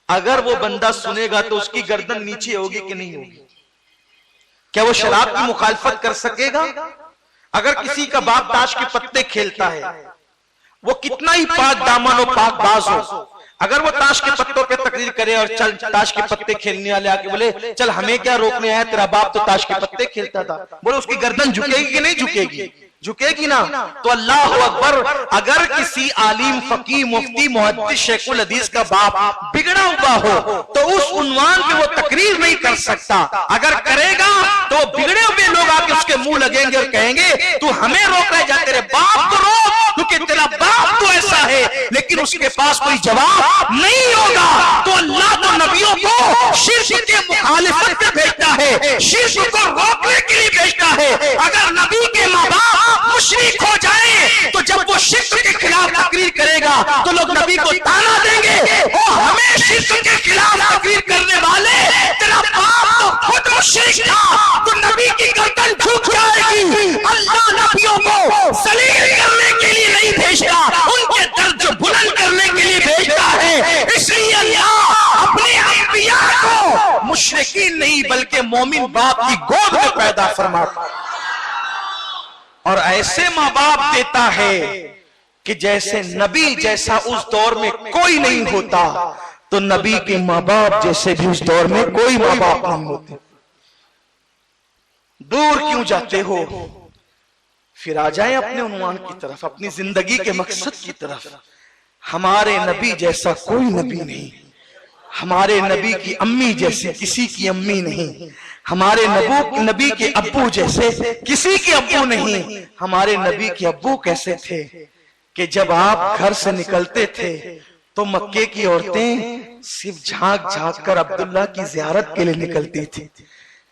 اگر وہ بندہ سنے گا تو اس کی گردن نیچے ہوگی کہ نہیں ہوگی؟ کیا وہ شراب کی مخالفت کر سکے گا؟ اگر کسی کا باپ تاش کے پتے کھیلتا ہے، وہ کتنا ہی پاک دامن و پاک باز ہو، اگر وہ تاش کے پتوں پہ تقریر کرے اور چل تاش کے پتے کھیلنے والے آکے بولے چل ہمیں کیا روکنے آیا، تیرا باپ تو تاش کے پتے کھیلتا تھا، بولے اس کی گردن جھکے گی کہ نہیں جھکے گی؟ جھکے گی نا۔ تو اللہ اکبر، اگر کسی عالم، فقیہ، مفتی، محدث، شیخ الحدیث کا باپ بگڑا ہوا ہو تو اس عنوان پہ وہ تقریر نہیں کر سکتا، اگر کرے گا تو بگڑے ہوئے لوگ آکے اس کے منہ لگیں گے اور کہیں گے تو ہمیں روک رہے، جا تیرے باپ کو روک، کیونکہ تیرا باپ تو ایسا ہے، لیکن اس کے پاس کوئی جواب نہیں ہوگا۔ تو اللہ تو نبیوں کو شرک کے مخالفت پہ بھیجتا ہے، شرک کو روکنے کے لیے بھیجتا ہے۔ اگر نبی کے ماں باپ مشرک ہو جائیں تو جب وہ شرک کے خلاف تقریر کرے گا تو لوگ نبی کو تانا دیں گے، او ہمیں شرک کے خلاف تقریر کرنے والے، تیرا باپ تو خود مشرک تھا، تو نبی کی گردن جھک جائے گی۔ اللہ نبیوں کو ذلیل کرنے کے لیے نہیں بھیجتا، ان کے درد بلند کرنے کے لیے بھیجتا ہے۔ اس لیے اللہ اپنے انبیاء کو مشرکین نہیں بلکہ مومن باپ کی گود میں پیدا فرماتا ہے، اور ایسے ماں باپ دیتا ہے کہ جیسے نبی جیسا اس دور میں کوئی نہیں ہوتا، تو نبی کے ماں باپ جیسے بھی اس دور میں کوئی ماں باپ نہیں ہوتے۔ دور کیوں جاتے ہو؟ پھر آ جائیں اپنے عنوان کی طرف، اپنی زندگی کے مقصد کی طرف۔ ہمارے نبی جیسا کوئی نبی نہیں، ہمارے نبی کی امی جیسے کسی کی امی نہیں، ہمارے نبی کے ابو جیسے کسی کے ابو نہیں۔ ہمارے نبی کے ابو کیسے تھے کہ جب آپ گھر سے نکلتے تھے تو مکے کی عورتیں صرف جھانک جھانک کر عبداللہ کی زیارت کے لیے نکلتی تھی۔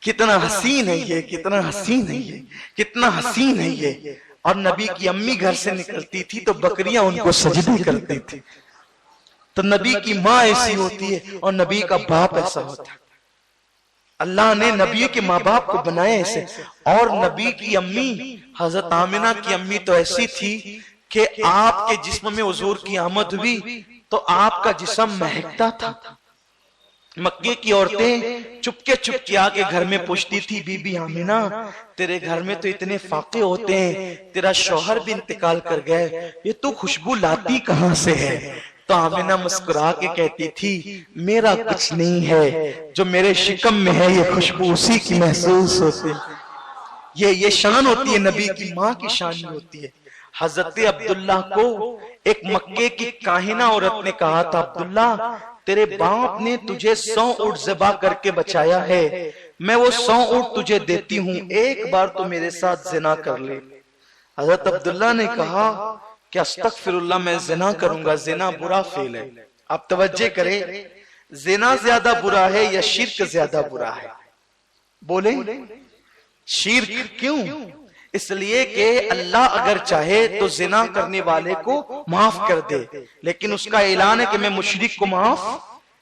کتنا حسین ہے یہ، کتنا حسین ہے یہ، کتنا حسین ہے یہ۔ اور نبی کی امی گھر سے نکلتی تھی تو بکریاں ان کو سجدے کرتی تھی۔ تو نبی کی ماں ایسی ہوتی ہے اور نبی کا باپ ایسا ہوتا ہے۔ اللہ نے نبی کے ماں باپ کو بنایا ایسے، اور نبی کی امی حضرت آمنہ کی امی تو ایسی تھی کہ آپ کے جسم میں حضور کی آمد ہوئی تو آپ کا جسم مہکتا تھا۔ مکے کی عورتیں چپکے چپکے آکے گھر میں پوچھتی تھی، بی بی آمنہ تیرے گھر میں تو اتنے فاقے ہوتے ہیں، تیرا شوہر بھی انتقال کر گئے، یہ تو خوشبو لاتی کہاں سے ہے؟ تو آمنہ مسکرا کے کہتی تھی، میرا کچھ نہیں ہے، جو میرے شکم میں ہے یہ خوشبو اسی کی محسوس ہوتی ہے۔ یہ شان ہوتی ہے، نبی کی ماں کی شان ہوتی ہے۔ حضرت عبداللہ کو ایک مکے کی کاہنہ عورت نے کہا تھا، عبداللہ تیرے باپ نے تجھے 100 اونٹ ذبح کر کے بچایا ہے، میں وہ 100 اونٹ تجھے دیتی ہوں، ایک بار تو میرے ساتھ زنا کر لے۔ حضرت عبداللہ نے کہا کہ استغفر اللہ، میں زنا کروں گا، زنا برا فعل ہے۔ آپ توجہ کریں، زنا زیادہ برا ہے یا شرک زیادہ برا ہے؟ بولیں شرک۔ کیوں؟ اس لیے کہ اللہ اگر چاہے تو زنا کرنے والے کو معاف کر دے، لیکن اس کا اعلان ہے کہ میں مشرک کو معاف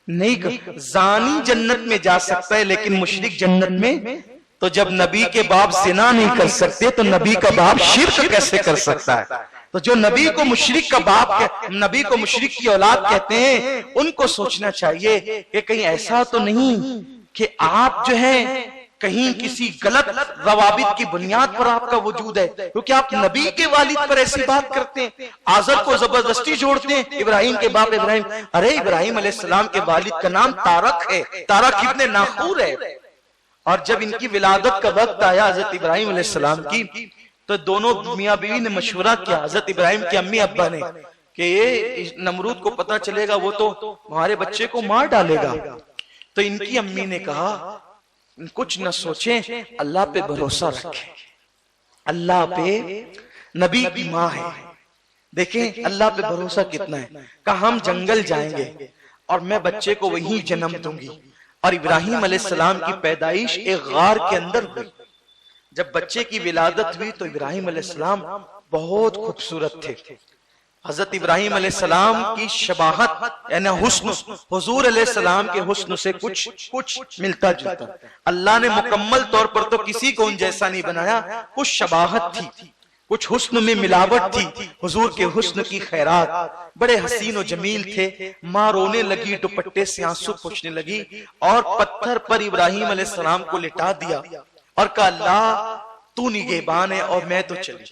نہیں کر. زانی جنت میں جا سکتا ہے لیکن مشرک جنت میں. تو جب نبی کے باپ زنا نہیں کر سکتے تو نبی کا باپ شرک کیسے کر سکتا ہے؟ تو جو نبی کو مشرک کا باپ، نبی کو مشرک کی اولاد کہتے ہیں، ان کو سوچنا چاہیے کہ کہیں ایسا تو نہیں کہ آپ جو ہیں کہیں کسی غلط روابط کی بنیاد پر آپ کا وجود ہے، کیونکہ آپ نبی کے والد پر ایسی بات کرتے ہیں، آزر کو زبردستی جوڑتے ہیں. ابراہیم کے باپ ابراہیم، ارے ابراہیم علیہ السلام کے والد کا نام تارک ہے، تارک ابن ناخور ہے. اور جب ان کی ولادت کا وقت آیا حضرت ابراہیم علیہ السلام کی، تو دونوں میاں بیوی نے مشورہ کیا، حضرت ابراہیم کے امی ابا نے، کہ یہ نمرود کو پتا چلے گا وہ تو ہمارے بچے کو مار ڈالے گا. تو ان کی امی نے کہا کچھ نہ سوچیں، اللہ پہ بھروسہ رکھیں، اللہ پہ، نبی کی ماں ہے، دیکھیں اللہ پہ بھروسہ کتنا ہے. کہا ہم جنگل جائیں گے اور میں بچے کو وہیں جنم دوں گی. اور ابراہیم علیہ السلام کی پیدائش ایک غار کے اندر ہوئی. جب بچے کی ولادت ہوئی تو ابراہیم علیہ السلام بہت خوبصورت تھے. حضرت ابراہیم علیہ السلام کی شباہت یعنی حسن حضور علیہ السلام کے حسن سے کچھ ملتا جلتا. اللہ نے مکمل طور پر تو کسی کو ان جیسا نہیں بنایا، کچھ شباہت تھی، کچھ حسن میں ملاوٹ تھی. حضور کے حسن کی خیرات، بڑے حسین و جمیل تھے. ماں رونے لگی، دوپٹے سے آنسو پوچھنے لگی اور پتھر پر ابراہیم علیہ السلام کو لٹا دیا اور کہا اللہ تو نگہبان ہے اور میں تو چلی،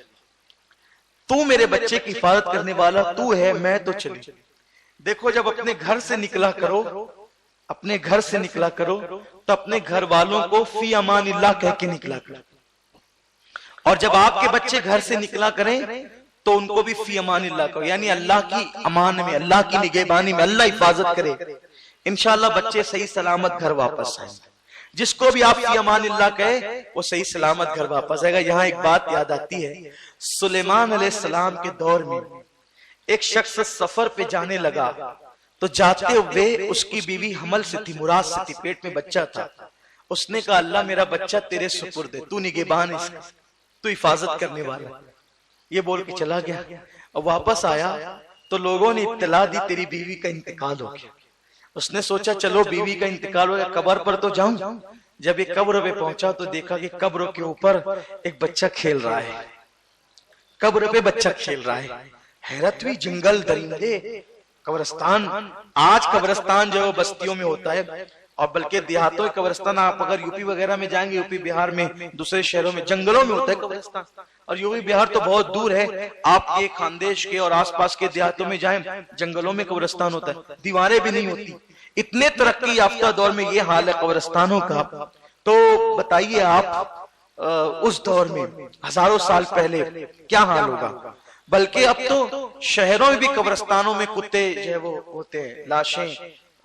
تو میرے بچے کی حفاظت کرنے والا تو ہے، میں تو چلی. دیکھو جب اپنے گھر سے نکلا کرو، اپنے گھر سے نکلا کرو تو اپنے گھر والوں کو فی امان اللہ کہہ کے نکلا کرو، اور جب آپ کے بچے گھر سے نکلا کریں تو ان کو بھی فی امان اللہ کہو، یعنی اللہ کی امان میں، اللہ کی نگہبانی میں، اللہ حفاظت کرے. انشاءاللہ بچے صحیح سلامت گھر واپس آئیں. جس کو بھی آپ فی امان اللہ کہے وہ صحیح سلامت گھر واپس آئے گا. یہاں ایک بات یاد آتی ہے، سلیمان علیہ السلام کے دور میں ایک شخص سفر پہ جانے لگا تو جاتے ہوئے اس کی بیوی حمل سے تھی، مراد سے تھی، پیٹ میں بچہ تھا. اس نے کہا اللہ میرا بچہ تیرے سپرد ہے، تو نگہبان ہے، تو حفاظت کرنے والا. یہ بول کے چلا گیا اور واپس آیا تو لوگوں نے اطلاع دی تیری بیوی کا انتقال ہو گیا. اس نے سوچا چلو بیوی کا انتقال ہو گیا، قبر پر تو جاؤں. جب ایک قبر پہ پہنچا تو دیکھا کہ قبر کے اوپر ایک بچہ کھیل رہا ہے، قبر پہ بچہ کھیل رہا ہے. حیرت ہوئی، جنگل، درندے، قبرستان. آج قبرستان جو بستیوں میں ہوتا ہے اور بلکہ دیہاتوں کے قبرستان، آپ اگر یوپی وغیرہ میں جائیں گے، یوپی بہار میں، دوسرے شہروں میں جنگلوں میں ہوتا ہے قبرستان، اور یوپی بہار تو بہت دور ہے. آپ کے خاندیش کے اور آس پاس کے دیہاتوں میں جائیں، جنگلوں میں قبرستان ہوتا ہے، دیواریں بھی نہیں ہوتی. اتنے ترقی یافتہ دور میں یہ حال ہے قبرستانوں کا. تو بتائیے آپ اس دور میں ہزاروں سال پہلے کیا حال ہوگا. بلکہ اب تو شہروں میں بھی قبرستانوں میں کتے جو ہے وہ ہوتے ہیں، لاشیں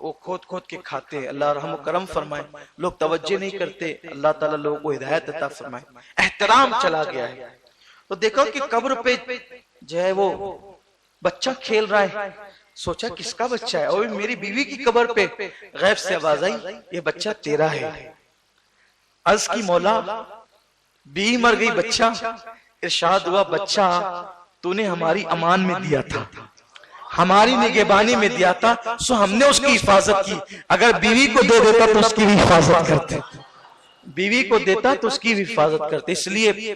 وہ کھود کھود کے کھاتے ہیں. اللہ رحم و کرم فرمائے. لوگ توجہ نہیں کرتے، اللہ تعالیٰ لوگوں کو ہدایت عطا فرمائے. احترام چلا گیا ہے. تو دیکھو کہ قبر پہ جو ہے وہ بچہ کھیل رہا ہے. سوچا کس کا بچہ ہے؟ اور میری بیوی کی قبر پہ. غیب سے آواز آئی یہ بچہ تیرا ہے. عرض کی مولا بیوی مر گئی، بچہ. ارشاد ہوا بچہ تو نے ہماری امان میں دیا تھا، ہماری نگہبانی میں دیا تھا، سو ہم نے اس کی حفاظت کی. اگر بیوی کو دے دیتا تو اس کی بھی حفاظت کرتے، بیوی کو دیتا تو اس کی بھی حفاظت کرتے. اس لیے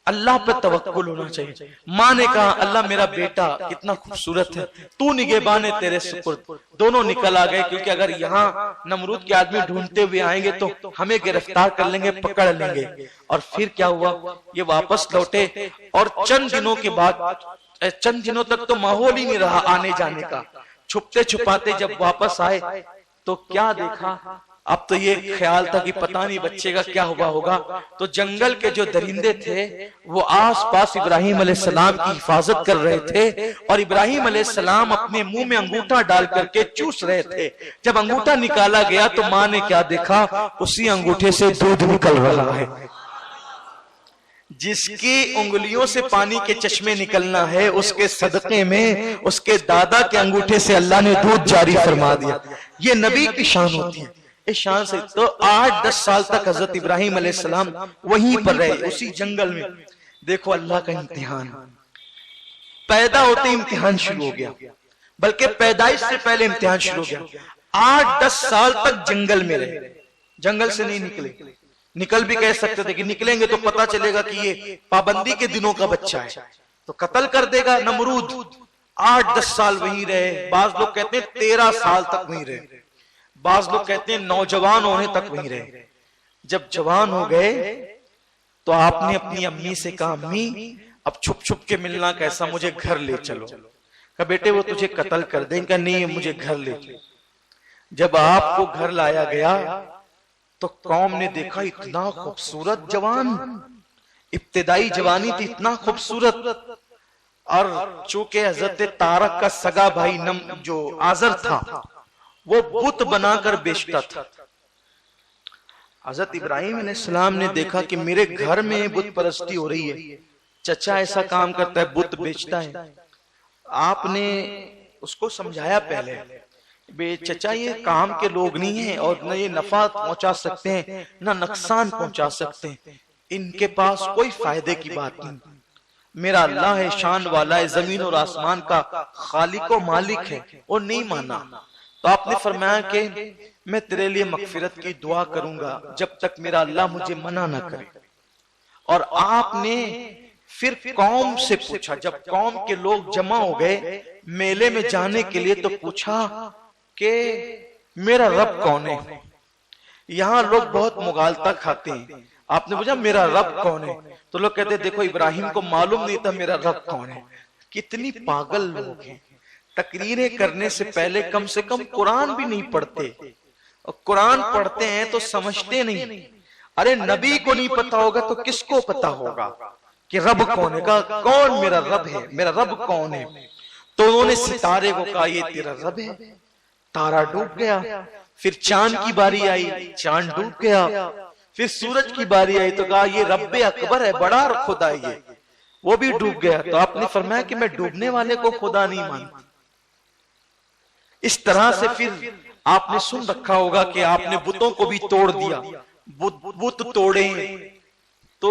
اللہ پر توکل ہونا چاہیے. ماں نے کہا اللہ میرا بیٹا کتنا خوبصورت ہے، تو نگہبان ہے، تیرے سپرد. دونوں نکل آ گئے، کیونکہ اگر یہاں نمرود کے آدمی ڈھونڈتے ہوئے آئیں گے تو ہمیں گرفتار کر لیں گے، پکڑ لیں گے. اور پھر کیا ہوا، یہ واپس لوٹے اور چند دنوں کے بعد، چند دنوں تک تو ماحول ہی نہیں رہا آنے جانے کا. چھپتے چھپاتے جب واپس آئے تو کیا دیکھا، اب تو یہ خیال تھا کہ پتہ نہیں بچے کا کیا ہوا ہوگا. تو جنگل کے جو درندے تھے وہ آس پاس ابراہیم علیہ السلام کی حفاظت کر رہے تھے، اور ابراہیم علیہ السلام اپنے منہ میں انگوٹھا ڈال کر کے چوس رہے تھے. جب انگوٹھا نکالا گیا تو ماں نے کیا دیکھا، اسی انگوٹھے سے دودھ نکل رہا ہے. جس کی انگلیوں سے پانی کے چشمے نکلنا ہے، اس کے صدقے میں اس کے دادا کے انگوٹھے سے اللہ نے دودھ جاری فرما دیا. یہ نبی کی شان ہوتی ہے. اس شان سے تو 8-10 سال تک حضرت ابراہیم علیہ السلام وہیں پر رہے، اسی جنگل میں. دیکھو اللہ کا امتحان، پیدا ہوتے امتحان شروع ہو گیا، بلکہ پیدائش سے پہلے امتحان شروع ہو گیا۔ 8-10 سال تک جنگل میں رہے، جنگل سے نہیں نکلے۔ نکل بھی کہہ سکتے تھے کہ نکلیں گے تو پتا چلے گا کہ یہ پابندی کے دنوں کا بچہ ہے تو قتل کر دے گا نمرود۔ 8-10 سال وہیں رہے، بعض لوگ کہتے ہیں 13 سال تک وہیں رہے، بعض لوگ کہتے ہیں نوجوان ہونے تک وہیں رہے۔ جب جوان ہو گئے تو آپ نے اپنی امی سے کہا امی اب چھپ چھپ کے ملنا کیسا، مجھے گھر لے چلو۔ کہا بیٹے وہ تجھے قتل کر دیں گا، نہیں مجھے گھر لے چلو۔ جب آپ کو گھر لایا گیا تو قوم نے دیکھا اتنا خوبصورت جوان، ابتدائی جوانی تھی، اتنا خوبصورت، اور چونکہ حضرت طارق کا سگا بھائی جو آزر تھا وہ بت بنا کر بیچتا تھا۔ حضرت ابراہیم علیہ السلام نے دیکھا کہ میرے گھر میں بت پرستی ہو رہی ہے، چچا ایسا کام کرتا ہے، بت بیچتا ہے۔ آپ نے اس کو سمجھایا پہلے، بے چچا یہ کام کے لوگ نہیں ہیں اور نہ یہ نفع پہنچا سکتے ہیں نہ نقصان پہنچا سکتے ہیں، ان کے پاس کوئی فائدے کی بات نہیں، میرا اللہ ہے شان والا ہے، زمین اور آسمان کا خالق و مالک ہے۔ وہ نہیں مانا تو آپ نے فرمایا کہ میں تیرے لیے مغفرت کی دعا کروں گا جب تک میرا اللہ مجھے منع نہ کرے۔ اور آپ نے پھر قوم سے پوچھا، جب قوم کے لوگ جمع ہو گئے میلے میں جانے کے لیے تو پوچھا کہ میرا رب کون ہے؟ یہاں لوگ بہت مغالطہ کھاتے ہیں، آپ نے پوچھا میرا رب کون ہے تو لوگ کہتے ہیں دیکھو ابراہیم کو معلوم نہیں تھا میرا رب کون ہے۔ کتنی پاگل لوگ ہیں، تقریریں کرنے سے پہلے کم سے کم قرآن بھی نہیں پڑھتے، اور قرآن پڑھتے ہیں تو سمجھتے نہیں۔ ارے نبی کو نہیں پتا ہوگا تو کس کو پتا ہوگا کہ رب کون ہے؟ کہا کون میرا رب ہے، میرا رب کون ہے؟ تو انہوں نے ستارے کو کہا یہ تیرا رب ہے، تارا ڈوب گیا۔ پھر چاند کی باری آئی، چاند ڈوب گیا۔ پھر سورج کی باری آئی تو کہا یہ رب اکبر ہے، بڑا خدا ہے یہ، وہ بھی ڈوب گیا۔ تو آپ نے فرمایا کہ میں ڈوبنے والے کو خدا نہیں مانتا۔ اس طرح سے پھر آپ نے سن رکھا ہوگا کہ آپ نے بتوں کو بھی توڑ دیا، بت توڑے تو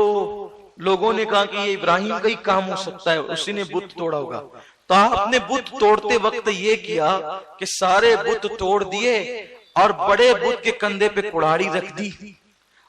لوگوں نے کہا کہ یہ ابراہیم کا ہی کام ہو سکتا ہے، اسی نے بت توڑا ہوگا۔ تو آپ نے بت توڑتے وقت یہ کیا کہ سارے بت توڑ دیے اور بڑے بت کے کندھے پہ کڑھاڑی رکھ دی،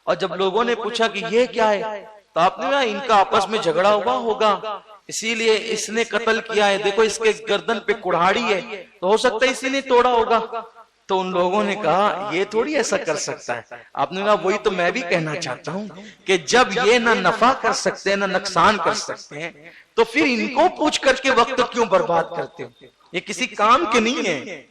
اور جب لوگوں نے پوچھا کہ یہ کیا ہے تو آپ نے کہا ان کا آپس میں جھگڑا ہوا ہوگا اسی لیے اس نے قتل کیا ہے، دیکھو اس کے گردن پہ کڑھاڑی ہے تو ہو سکتا ہے اسی نے توڑا ہوگا۔ تو ان لوگوں نے کہا یہ تھوڑی ایسا کر سکتا ہے۔ آپ نے کہا وہی تو میں بھی کہنا چاہتا ہوں کہ جب یہ نہ نفع کر سکتے ہیں نہ نقصان کر سکتے ہیں تو پھر ان کو پوچھ کر کے وقت کیوں برباد کرتے ہو؟ یہ کسی کام کے نہیں ہے،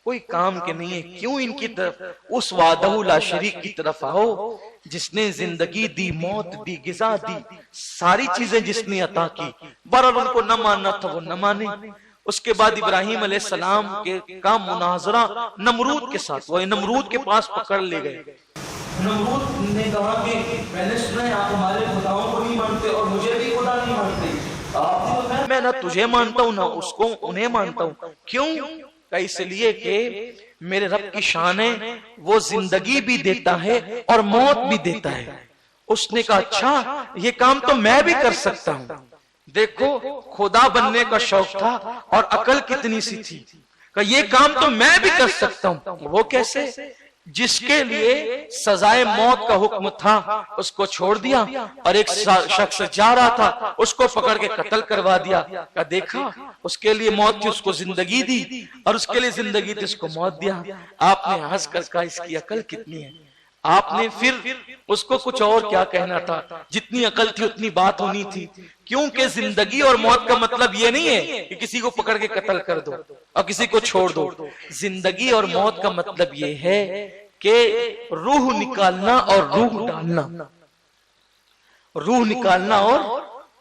کوئی کام کے نہیں ہے، کیوں ان کی طرف اس وحدہ لا شریک کی طرف آؤ جس نے زندگی دی، موت دی، غذا دی، ساری چیزیں جس نے عطا کی۔ بہرحال ان کو نہ ماننا تھا وہ نہ مانے۔ اس کے بعد ابراہیم علیہ السلام کا مناظرہ نمرود کے ساتھ، وہ نمرود کے پاس پکڑ لے گئے۔ نمرود نے کہا کہ میں نے سنا ہے آپ ہمارے خداؤں کو نہیں مانتے اور مجھے بھی خدا نہیں مانتے، میں نہ تجھے مانتا ہوں نہ اس کو انہیں مانتا ہوں۔ کیوں؟ اس لیے کہ میرے رب کی شان ہے وہ زندگی بھی دیتا ہے اور موت بھی دیتا ہے۔ اس نے کہا اچھا یہ کام تو میں بھی کر سکتا ہوں۔ دیکھو خدا بننے کا شوق تھا اور عقل کتنی سی تھی کہ یہ کام تو میں بھی کر سکتا ہوں۔ وہ کیسے؟ جس کے لیے سزائے موت کا حکم تھا اس کو چھوڑ دیا، اور ایک شخص جا رہا تھا اس کو پکڑ کے قتل کروا دیا۔ کہ دیکھا اس کے لیے موت تھی اس کو زندگی دی، اور اس کے لیے زندگی تھی اس کو موت دیا۔ آپ نے ہنس کر کہا اس کی عقل کتنی ہے۔ آپ نے پھر اس کو کچھ اور کیا کہنا تھا، جتنی عقل تھی اتنی بات ہونی تھی، کیونکہ زندگی اور موت کا مطلب یہ نہیں ہے کہ کسی کو پکڑ کے قتل کر دو اور کسی کو چھوڑ دو۔ زندگی اور موت کا مطلب یہ ہے کہ روح نکالنا اور روح ڈالنا، روح نکالنا اور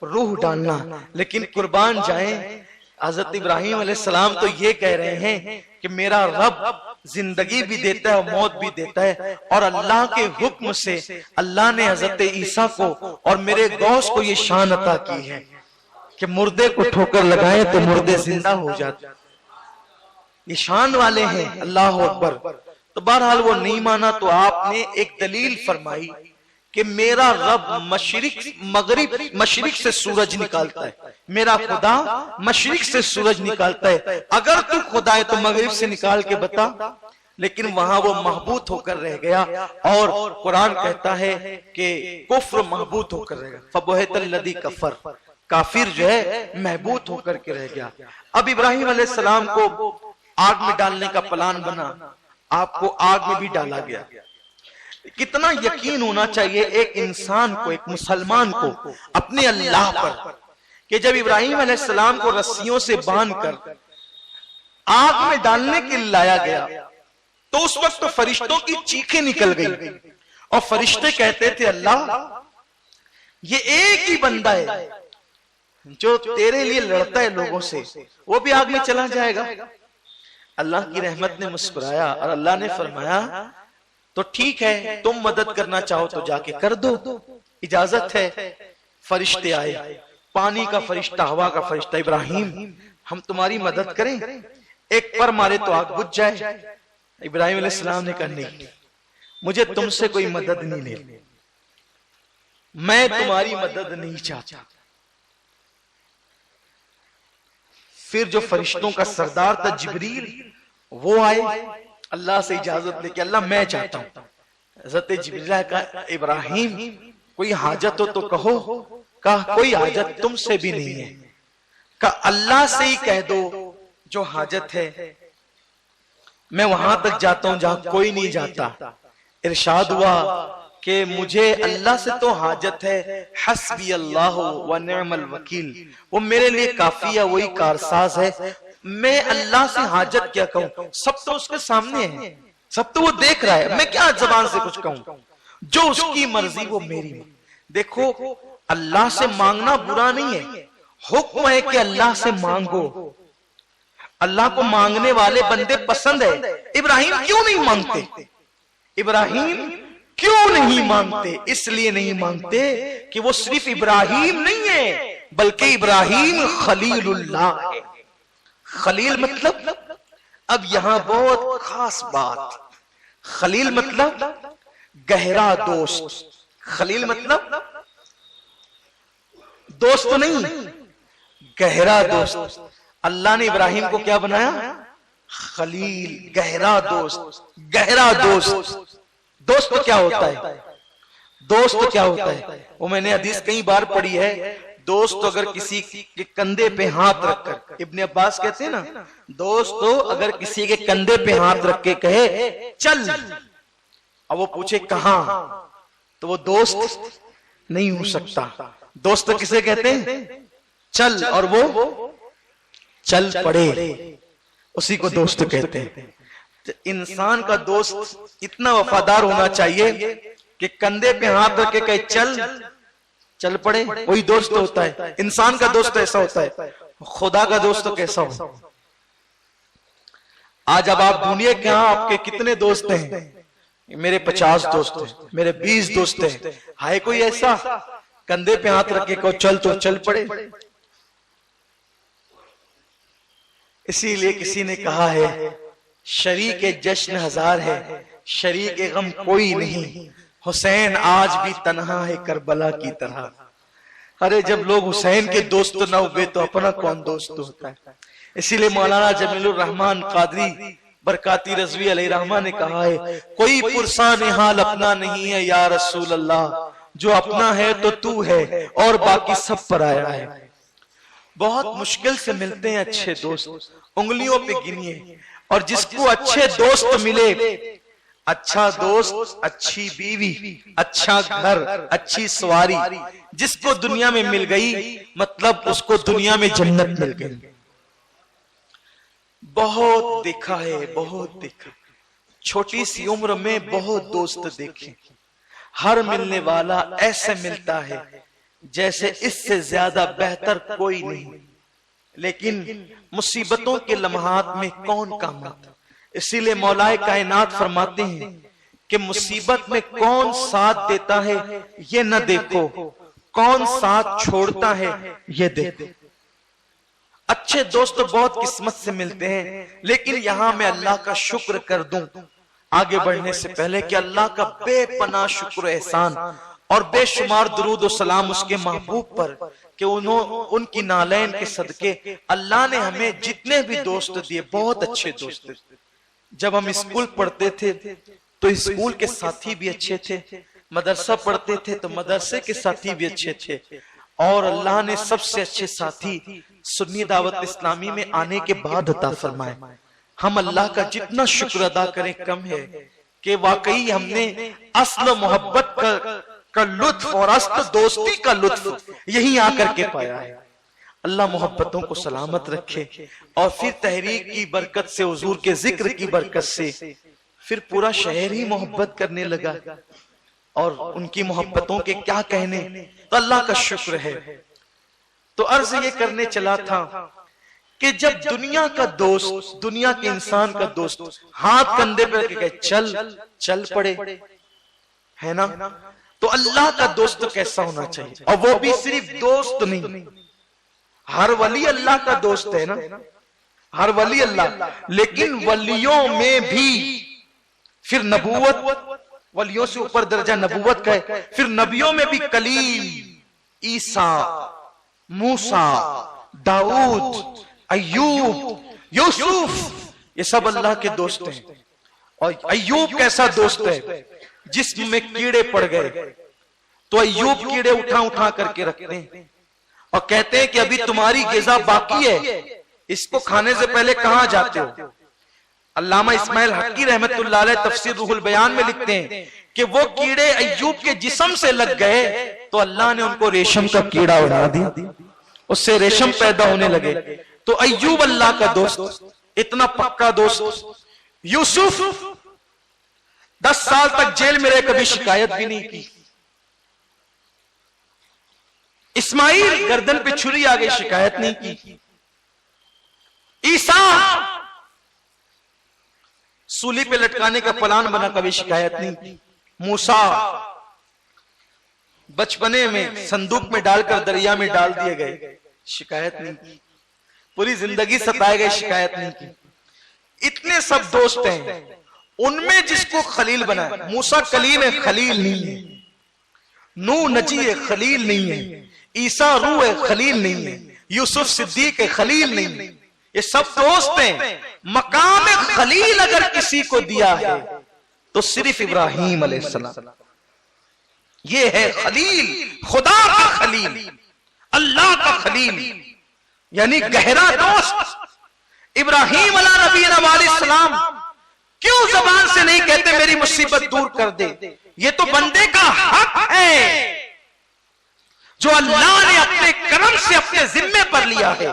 روح ڈالنا۔ لیکن قربان جائیں حضرت ابراہیم علیہ السلام تو یہ کہہ رہے ہیں کہ میرا رب زندگی بھی دیتا ہے اور موت بھی دیتا ہے، اور اللہ کے حکم سے اللہ نے حضرت عیسیٰ کو اور میرے غوث کو یہ شان عطا کی ہے کہ مردے کو ٹھوکر لگائیں تو مردے زندہ ہو جاتے، یہ شان والے ہیں۔ اللہ اکبر۔ تو بہرحال وہ نہیں مانا تو آپ نے ایک دلیل فرمائی کہ میرا رب مشرق سے سورج نکالتا ہے، میرا خدا مشرق سے سورج نکالتا ہے، اگر تو خدا ہے تو مغرب سے نکال کے بتا۔ لیکن وہاں وہ محبوط ہو کر رہ گیا، اور قرآن کہتا ہے کہ کفر محبوط ہو کر رہ گیا، فَبُہِتَ الَّذِي کفر، کافر جو ہے محبوط ہو کر کے رہ گیا۔ اب ابراہیم علیہ السلام کو آگ میں ڈالنے کا پلان بنا، آپ کو آگ میں بھی ڈالا گیا۔ کتنا یقین ہونا چاہیے ایک انسان کو، ایک مسلمان کو اپنے اللہ پر، کہ جب ابراہیم علیہ السلام کو رسیوں سے باندھ کر آگ میں ڈالنے کے لیے لایا گیا تو اس وقت تو فرشتوں کی چیخیں نکل گئی، اور فرشتے کہتے تھے اللہ یہ ایک ہی بندہ ہے جو تیرے لیے لڑتا ہے لوگوں سے، وہ بھی آگ میں چلا جائے گا۔ اللہ کی رحمت نے مسکرایا اور اللہ نے فرمایا تو ٹھیک ہے، تم مدد کرنا چاہو تو جا کے کر دو، اجازت ہے۔ فرشتے آئے، پانی کا فرشتہ، ہوا کا فرشتہ، ابراہیم ہم تمہاری مدد کریں، ایک پر مارے تو آگ بجھ جائے۔ ابراہیم علیہ السلام نے کہا نہیں، مجھے تم سے کوئی مدد نہیں لینی، میں تمہاری مدد نہیں چاہتا۔ پھر جو فرشتوں کا سردار تھا جبریل، وہ آئے اللہ سے اجازت لے کے، اللہ میں چاہتا ہوں۔ حضرت جبریل نے کہا ابراہیم کوئی حاجت ہو تو کہو، کہا کوئی حاجت تم سے بھی نہیں ہے، کہا اللہ سے ہی کہہ دو جو حاجت ہے، میں وہاں تک جاتا ہوں جہاں کوئی نہیں جاتا۔ ارشاد ہوا کہ مجھے اللہ سے تو حاجت ہے، حسبی اللہ و نعم الوکیل، وہ میرے لیے کافی ہے، وہی کارساز ہے، میں اللہ سے حاجت کیا کہوں، سب تو اس کے سامنے ہے، سب تو وہ دیکھ رہا ہے، میں کیا زبان سے کچھ کہوں، جو اس کی مرضی وہ میری مرضی۔ دیکھو اللہ سے مانگنا برا نہیں ہے، حکم ہے کہ اللہ سے مانگو، اللہ کو مانگنے والے بندے پسند ہے۔ ابراہیم کیوں نہیں مانگتے؟ ابراہیم کیوں نہیں مانگتے؟ اس لیے نہیں مانگتے کہ وہ صرف ابراہیم نہیں ہے بلکہ ابراہیم خلیل اللہ ہے۔ خلیل مطلب، اب یہاں بہت خاص بات، خلیل مطلب گہرا دوست۔ خلیل مطلب دوست نہیں، گہرا دوست۔ اللہ نے ابراہیم کو کیا بنایا؟ خلیل، گہرا دوست۔ گہرا دوست، دوست کیا ہوتا ہے؟ دوست کیا ہوتا ہے؟ وہ میں نے حدیث کئی بار پڑھی ہے، دوست اگر کسی کے کندھے پہ ہاتھ رکھ کر، ابن عباس کہتے ہیں نا، دوست اگر کسی کے کندھے پہ ہاتھ رکھ کے کہے چل، اور وہ پوچھے کہاں، تو وہ دوست نہیں ہو سکتا۔ دوست کسے کہتے ہیں؟ چل، اور وہ چل پڑے، اسی کو دوست کہتے ہیں۔ انسان کا دوست اتنا وفادار ہونا چاہیے کہ کندھے پہ ہاتھ رکھ کے کہے چل پڑے، وہی دوست ہوتا ہے۔ انسان کا دوست ایسا ہوتا ہے، خدا کا دوست تو کیسا ہو؟ آج اب آپ ڈھونڈیے کہ ہاں آپ کے کتنے دوست ہیں؟ میرے 50 دوست ہیں، میرے 20 دوست ہیں، ہے کوئی ایسا کندھے پہ ہاتھ رکھ کے کہو چل تو چل پڑے؟ اسی لیے کسی نے کہا ہے شریک جشن ہزار ہے، شریک غم کوئی نہیں، حسین آج بھی تنہا ہے کربلا کی طرح۔ ارے جب لوگ حسین کے دوست نہ ہوئے تو اپنا کون دوست ہوتا ہے؟ اسی لیے مولانا جمیل الرحمن قادری برکاتی رضوی علیہ رحمہ نے کہا ہے کوئی پرسان حال اپنا نہیں ہے یا رسول اللہ، جو اپنا ہے تو ہے اور باقی سب پرایا ہے۔ بہت مشکل سے ملتے ہیں اچھے دوست، انگلیوں پہ گنیے، اور جس کو اچھے دوست ملے، اچھا دوست، اچھی بیوی، اچھا گھر، اچھی سواری، جس کو دنیا میں مل گئی مطلب اس کو دنیا میں جنت مل گئی۔ بہت دیکھا ہے، بہت دیکھا، چھوٹی سی عمر میں بہت دوست دیکھے، ہر ملنے والا ایسے ملتا ہے جیسے اس سے زیادہ بہتر کوئی نہیں، لیکن مصیبتوں کے لمحات میں کون کام آتا؟ اسی لیے مولا کائنات فرماتے ہیں کہ مصیبت میں کون ساتھ دیتا ہے یہ نہ دیکھو، کون ساتھ چھوڑتا ہے یہ دیکھو۔ اچھے دوست بہت قسمت سے ملتے ہیں، لیکن یہاں میں اللہ کا شکر کر دوں آگے بڑھنے سے پہلے کہ اللہ کا بے پناہ شکر و احسان اور بے شمار درود و سلام اس کے محبوب پر کہ ان کی نالین کے صدقے اللہ نے ہمیں جتنے بھی دوست دیے بہت اچھے دوست دیے. جب ہم اسکول پڑھتے تھے تو اسکول کے ساتھی بھی اچھے تھے، مدرسہ پڑھتے تھے تو مدرسے کے ساتھی بھی اچھے تھے، اور اللہ نے سب سے اچھے ساتھی سنی دعوت اسلامی میں آنے کے بعد عطا فرمائے. ہم اللہ کا جتنا شکر ادا کریں کم ہے کہ واقعی ہم نے اصل محبت کا لطف اور اصل دوستی کا لطف یہی آ کر کے پایا ہے. اللہ محبتوں کو سلامت رکھے، اور پھر تحریک کی برکت سے، حضور کے ذکر کی برکت سے پھر پورا شہر ہی محبت کرنے لگا، اور ان کی محبتوں کے کیا کہنے. تو اللہ کا شکر ہے. تو عرض یہ کرنے چلا تھا کہ جب دنیا کا دوست، دنیا کے انسان کا دوست ہاتھ کندھے پہ رکھ کے چل پڑے ہے نا، تو اللہ کا دوست کیسا ہونا چاہیے. اور وہ بھی صرف دوست نہیں، ہر ولی اللہ کا دوست ہے نا، ہر ولی اللہ، لیکن ولیوں میں بھی پھر نبوت، ولیوں سے اوپر درجہ نبوت کا ہے، پھر نبیوں میں بھی کلیم، عیسیٰ، موسیٰ، داؤد، ایوب، یوسف، یہ سب اللہ کے دوست ہیں. اور ایوب کیسا دوست ہے، جسم میں کیڑے پڑ گئے تو ایوب کیڑے اٹھا کر کے رکھتے ہیں اور کہتے ہیں کہ ابھی تمہاری غذا باقی ہے، اس کو کھانے سے پہلے کہاں جاتے ہو. علامہ اسماعیل حقی رحمت اللہ علیہ تفسیر روح البیان میں لکھتے ہیں کہ وہ کیڑے ایوب کے جسم سے لگ گئے تو اللہ نے ان کو ریشم کا کیڑا اڑا دیا، اس سے ریشم پیدا ہونے لگے. تو ایوب اللہ کا دوست، اتنا پکا دوست. یوسف 10 سال تک جیل میں رہے، کبھی شکایت بھی نہیں کی. اسماعیل گردن پہ چھری آ گئی، شکایت نہیں کی. عیسیٰ سولی پہ لٹکانے کا پلان بنا، کبھی شکایت نہیں کی. موسیٰ بچپنے میں صندوق میں ڈال کر دریا میں ڈال دیے گئے، شکایت نہیں کی. پوری زندگی ستائے گئے، شکایت نہیں کی. اتنے سب دوست ہیں، ان میں جس کو خلیل بنا، موسیٰ کلیم ہے، خلیل نہیں ہے. نوح نجی ہے، خلیل نہیں ہے. عیسیٰ روح ہے، خلیل نہیں ہے. یوسف صدیق ہے، خلیل نہیں ہے. یہ سب دوست ہیں. مقام خلیل اگر کسی کو دیا ہے تو صرف ابراہیم علیہ السلام. یہ ہے خلیل، خدا کا خلیل، اللہ کا خلیل، یعنی گہرا دوست. ابراہیم علیہ نبینا علیہ السلام کیوں زبان سے نہیں کہتے میری مصیبت دور کر دے؟ یہ تو بندے کا حق ہے جو اللہ نے اپنے کرم سے اپنے ذمے پر لیا ہے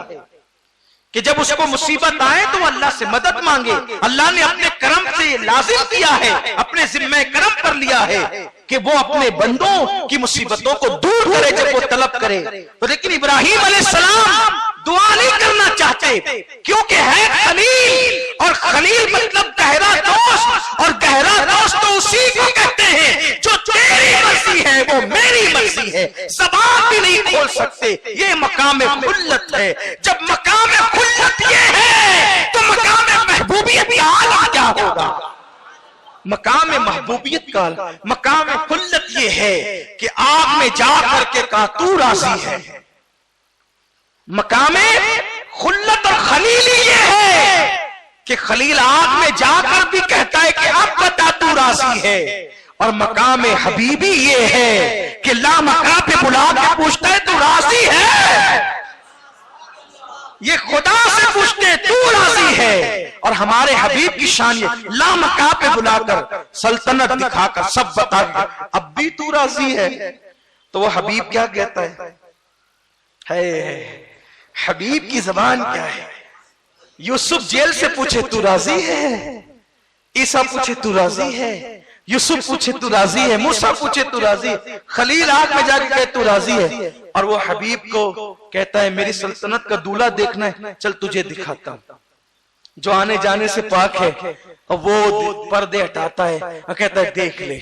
کہ جب اس کو مصیبت آئے تو اللہ سے مدد مانگے. اللہ نے اپنے کرم سے یہ لازم کیا ہے، اپنے ذمہ کرم پر لیا ہے کہ وہ اپنے بندوں کی مصیبتوں کو دور کرے جب وہ طلب کرے. تو لیکن ابراہیم علیہ السلام دعا نہیں کرنا چاہتے کیونکہ ہے خلیل، اور خلیل مطلب گہرا دوست، اور گہرا دوست تو اسی کو کہتے ہیں جو تیری مرضی ہے وہ میری مرضی ہے. زبان بھی نہیں کھول سکتے، یہ مقام خلت ہے. جب مقام خلت یہ ہے تو مقام محبوبیت کا عالم کیا ہوگا؟ مقام محبوبیت کا مقام خلت یہ ہے کہ آگ میں جا کر کے کہا تو راضی ہے. مقام خلت اور خلیلی یہ ہے کہ خلیل آگ میں جا کر بھی کہتا ہے کہ اب بتا تو راضی ہے. اور مقام حبیبی یہ ہے کہ لا مقام پہ بلا کے پوچھتا ہے تو راضی ہے. یہ خدا سے پوچھتے تو راضی ہے. اور ہمارے حبیب کی شان یہ لا مقام پہ بلا کر سلطنت دکھا کر سب بتا کر اب بھی تو راضی ہے. تو وہ حبیب کیا کہتا ہے؟ حبیب کی زبان کیا ہے؟ یوسف جیل سے پوچھے تو راضی ہے، عیسیٰ پوچھے تو راضی ہے، یوسف پوچھے تو راضی ہے، موسیٰ پوچھے تو راضی ہے، خلیل آگ میں جا کے کہے تو راضی ہے. اور وہ حبیب کو کہتا ہے میری سلطنت کا دولہا دیکھنا ہے، چل تجھے دکھاتا ہوں، جو آنے جانے سے پاک ہے. اور وہ پردے ہٹاتا ہے اور کہتا ہے دیکھ لے.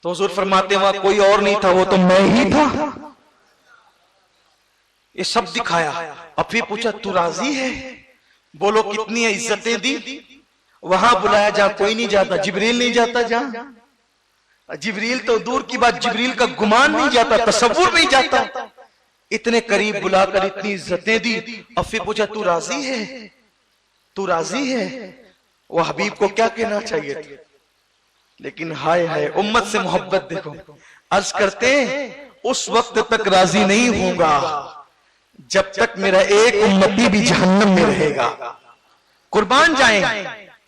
تو حضور فرماتے ہیں وہاں کوئی اور نہیں تھا، وہ تو میں ہی تھا. یہ سب دکھایا اور پھر پوچھا تو راضی ہے؟ بولو کتنی عزتیں دی. وہاں بلایا جہاں کوئی نہیں جاتا، جبریل نہیں جاتا جہاں، جبریل تو دور کی بات، جبریل کا گمان نہیں جاتا، تصور نہیں جاتا، اتنے قریب بلا کر اتنی عزتیں دی، اور پھر پوچھا تو راضی ہے، تو راضی ہے؟ وہ حبیب کو کیا کہنا چاہیے تھا؟ لیکن ہائے ہائے امت سے محبت دیکھو، عرض کرتے ہیں اس وقت تک راضی نہیں ہوں گا جب تک میرا ایک امتی بھی جہنم میں رہے گا۔ قربان جائیں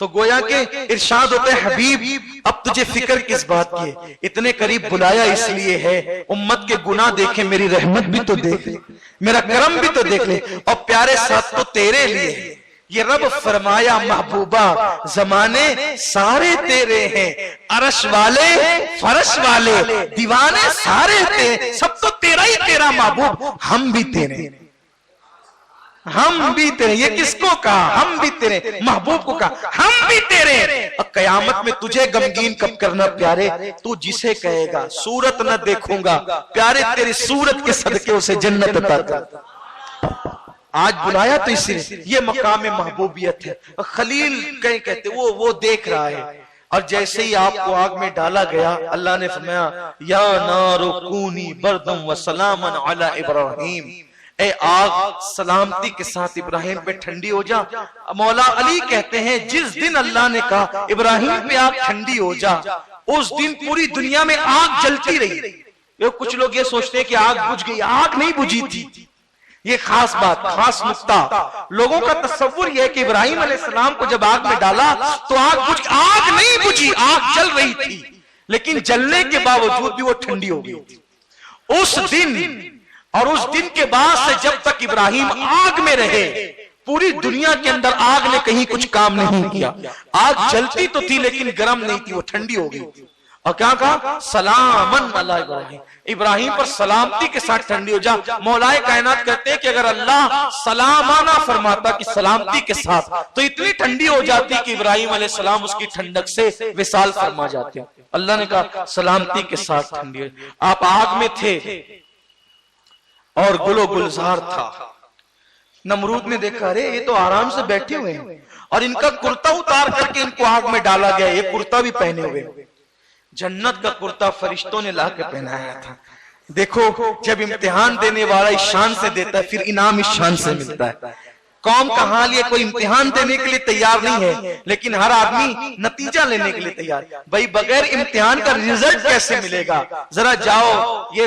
تو گویا کہ ارشاد ہوتا ہے حبیب اب تجھے فکر کس بات کی ہے، اتنے قریب بلایا اس لیے ہے امت کے گناہ دیکھیں، میری رحمت بھی تو دیکھ لے، میرا کرم بھی تو دیکھ لے، اور پیارے ساتھ تو تیرے لیے۔ یہ رب فرمایا محبوبہ زمانے سارے تیرے ہیں، عرش والے فرش والے دیوانے سارے تیرے، سب تو تیرا ہی تیرا محبوب، ہم بھی تیرے، ہم بھی تیرے۔ یہ کس کو کہا؟ ہم بھی تیرے، محبوب کو کہا ہم بھی تیرے۔ اور قیامت میں تجھے غمگین کب کرنا پیارے؟ تو جسے کہے گا صورت نہ دیکھوں گا پیارے تیری صورت کے صدقے اسے جنت عطا کر۔ آج بلایا تو اسی لیے، یہ مقام محبوبیت ہے۔ خلیل کہیں کہتے وہ دیکھ رہا ہے، اور جیسے ہی آپ کو آگ میں ڈالا گیا اللہ نے فرمایا یا نار کونی بردم وسلاما علی ابراہیم، اے آگ سلامتی کے ساتھ ابراہیم پہ ٹھنڈی ہو جا۔ مولا علی کہتے ہیں جس دن اللہ نے کہا ابراہیم پہ آگ ٹھنڈی ہو جا، اس دن پوری دنیا میں آگ جلتی رہی۔ کچھ لوگ یہ سوچتے ہیں کہ آگ بجھ گئی، آگ نہیں بجھی تھی۔ یہ خاص بات، خاص نقطہ، لوگوں کا تصور یہ ہے کہ ابراہیم علیہ السلام کو جب آگ میں ڈالا تو آگ نہیں بجھی، آگ جل رہی تھی، لیکن جلنے کے باوجود بھی وہ ٹھنڈی ہو گئی تھی۔ اس دن اور اس دن کے بعد سے جب تک ابراہیم آگ میں رہے پوری دنیا کے اندر آگ نے کہیں کچھ کام نہیں کیا۔ آگ جلتی تو تھی لیکن گرم نہیں تھی، وہ ٹھنڈی ہو گئی تھی۔ اور کیا کہا؟ سلامن علی ابراہیم، ابراہیم پر سلامتی کے ساتھ ٹھنڈی ہو جا۔ مولا کائنات کہتے ہیں کہ اگر اللہ سلامانہ فرماتا کہ سلامتی کے ساتھ، تو اتنی ٹھنڈی ہو جاتی کہ ابراہیم علیہ السلام اس کی ٹھنڈک سے وصال فرما جاتے ہیں۔ اللہ نے کہا سلامتی کے ساتھ ٹھنڈی ہو۔ آپ آگ میں تھے اور گل و گلزار تھا، نمرود نے دیکھا ارے یہ تو آرام سے بیٹھے ہوئے ہیں، اور ان کا کرتا اتار کر کے ان کو آگ میں ڈالا گیا، یہ کرتا بھی پہنے ہوئے۔ جنت کا کرتا فرشتوں نے لا کے پہنایا تھا۔ دیکھو جب امتحان دینے والا اس شان سے دیتا ہے پھر انعام اس شان سے ملتا ہے۔ قوم کا حال یہ کوئی امتحان دینے کے لیے تیار نہیں ہے، لیکن ہر آدمی نتیجہ لینے کے لیے تیار۔ بھائی بغیر امتحان کا رزلٹ کیسے ملے گا؟ ذرا جاؤ، یہ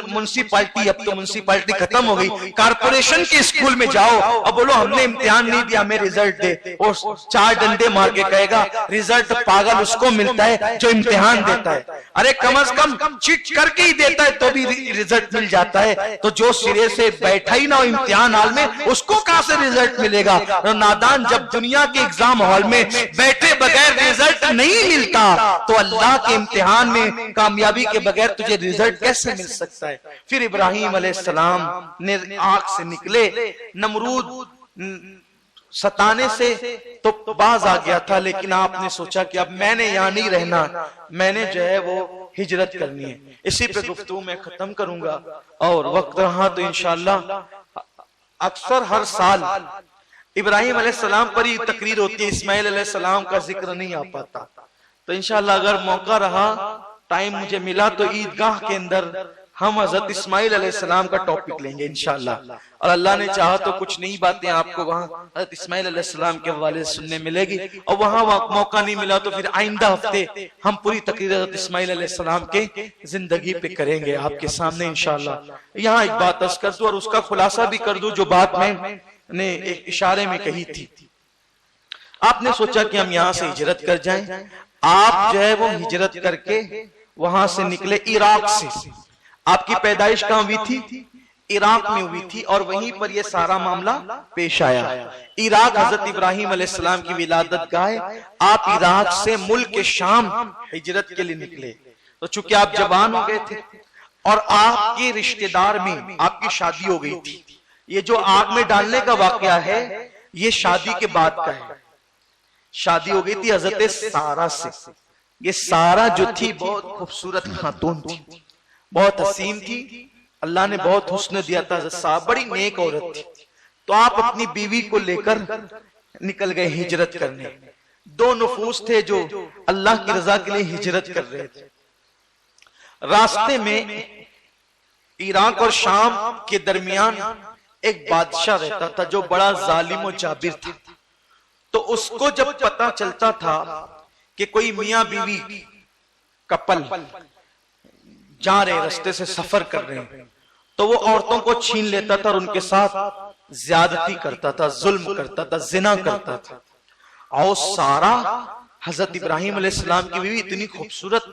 منسپلٹی، اب تو منسپلٹی ختم ہو گئی، کارپوریشن کے اسکول میں جاؤ اور بولو ہم نے امتحان نہیں دیا ہمیں رزلٹ دے، اور چار ڈنڈے مار کے کہے گا رزلٹ پاگل اس کو ملتا ہے جو امتحان دیتا ہے۔ ارے کم از کم چیٹ کر کے ہی دیتا ہے تو بھی رزلٹ مل جاتا ہے، تو جو سرے سے بیٹھا ہی نہ ہو امتحان حال میں اس کو کہاں سے رزلٹ ملے گا؟ نادان جب دنیا کے ایگزام ہال میں بیٹھے بغیر رزلٹ نہیں ملتا تو اللہ کے امتحان میں کامیابی کے بغیر تجھے رزلٹ کیسے مل سکتا ہے؟ پھر ابراہیم علیہ السلام نے آگ سے نکلے، نمرود ستانے سے تو باز آ گیا تھا، لیکن آپ نے سوچا کہ اب میں نے یہاں نہیں رہنا، میں نے جو ہے وہ ہجرت کرنی ہے۔ اسی پہ گفتگو میں ختم کروں گا، اور وقت رہا تو انشاءاللہ اکثر ہر سال ابراہیم علیہ السلام پر ہی تقریر ہوتی ہے، اسماعیل علیہ السلام کا ذکر نہیں آ پاتا، تو انشاءاللہ اگر موقع رہا، ٹائم مجھے ملا تو عیدگاہ کے اندر ہم حضرت اسماعیل علیہ السلام کا ٹاپک لیں گے انشاءاللہ، اور اللہ نے چاہا تو کچھ نئی باتیں آپ کو وہاں حضرت اسماعیل علیہ السلام کے حوالے سے سننے ملے گی، اور وہاں موقع نہیں ملا تو پھر آئندہ ہفتے ہم پوری تقریر حضرت اسماعیل علیہ السلام کے زندگی پہ کریں گے آپ کے سامنے انشاءاللہ۔ یہاں ایک بات عرض کر دوں اور اس کا خلاصہ بھی کر دوں جو بات میں نے ایک اشارے میں کہی تھی۔ آپ نے سوچا کہ ہم یہاں سے ہجرت کر جائیں، آپ جو ہے وہ ہجرت کر کے وہاں سے نکلے عراق سے۔ آپ کی پیدائش کہاں ہوئی تھی؟ عراق میں ہوئی تھی، اور وہیں پر یہ سارا معاملہ پیش آیا۔ عراق حضرت ابراہیم علیہ السلام کی ولادت گاہ ہے۔ آپ عراق سے ملک شام ہجرت کے لیے نکلے، تو چونکہ آپ جوان ہو گئے تھے اور آپ کے رشتہ دار میں آپ کی شادی ہو گئی تھی۔ یہ جو آگ میں ڈالنے کا واقعہ ہے یہ شادی کے بعد کا ہے۔ شادی ہو گئی تھی حضرت سارہ سے۔ یہ سارہ جو تھی بہت خوبصورت خاتون تھی، بہت حسین تھی، اللہ نے بہت حسن دیا تھا، بڑی نیک عورت تھی۔ تو آپ اپنی بیوی کو لے کر نکل گئے ہجرت کرنے۔ دو نفوس تھے جو اللہ کی رضا کے لیے ہجرت کر رہے تھے، راستے میں عراق اور شام کے درمیان ایک بادشاہ رہتا تھا جو بڑا ظالم و جابر تھا. تو اس کو جب پتا چلتا تھا کہ کوئی میاں بیوی کپل جا رہے راستے سے سفر کر رہے ہیں تو وہ عورتوں کو چھین لیتا تھا اور ان کے ساتھ زیادتی کرتا تھا، ظلم کرتا تھا، زنا کرتا تھا. اور سارا حضرت ابراہیم علیہ السلام کی بیوی اتنی خوبصورت،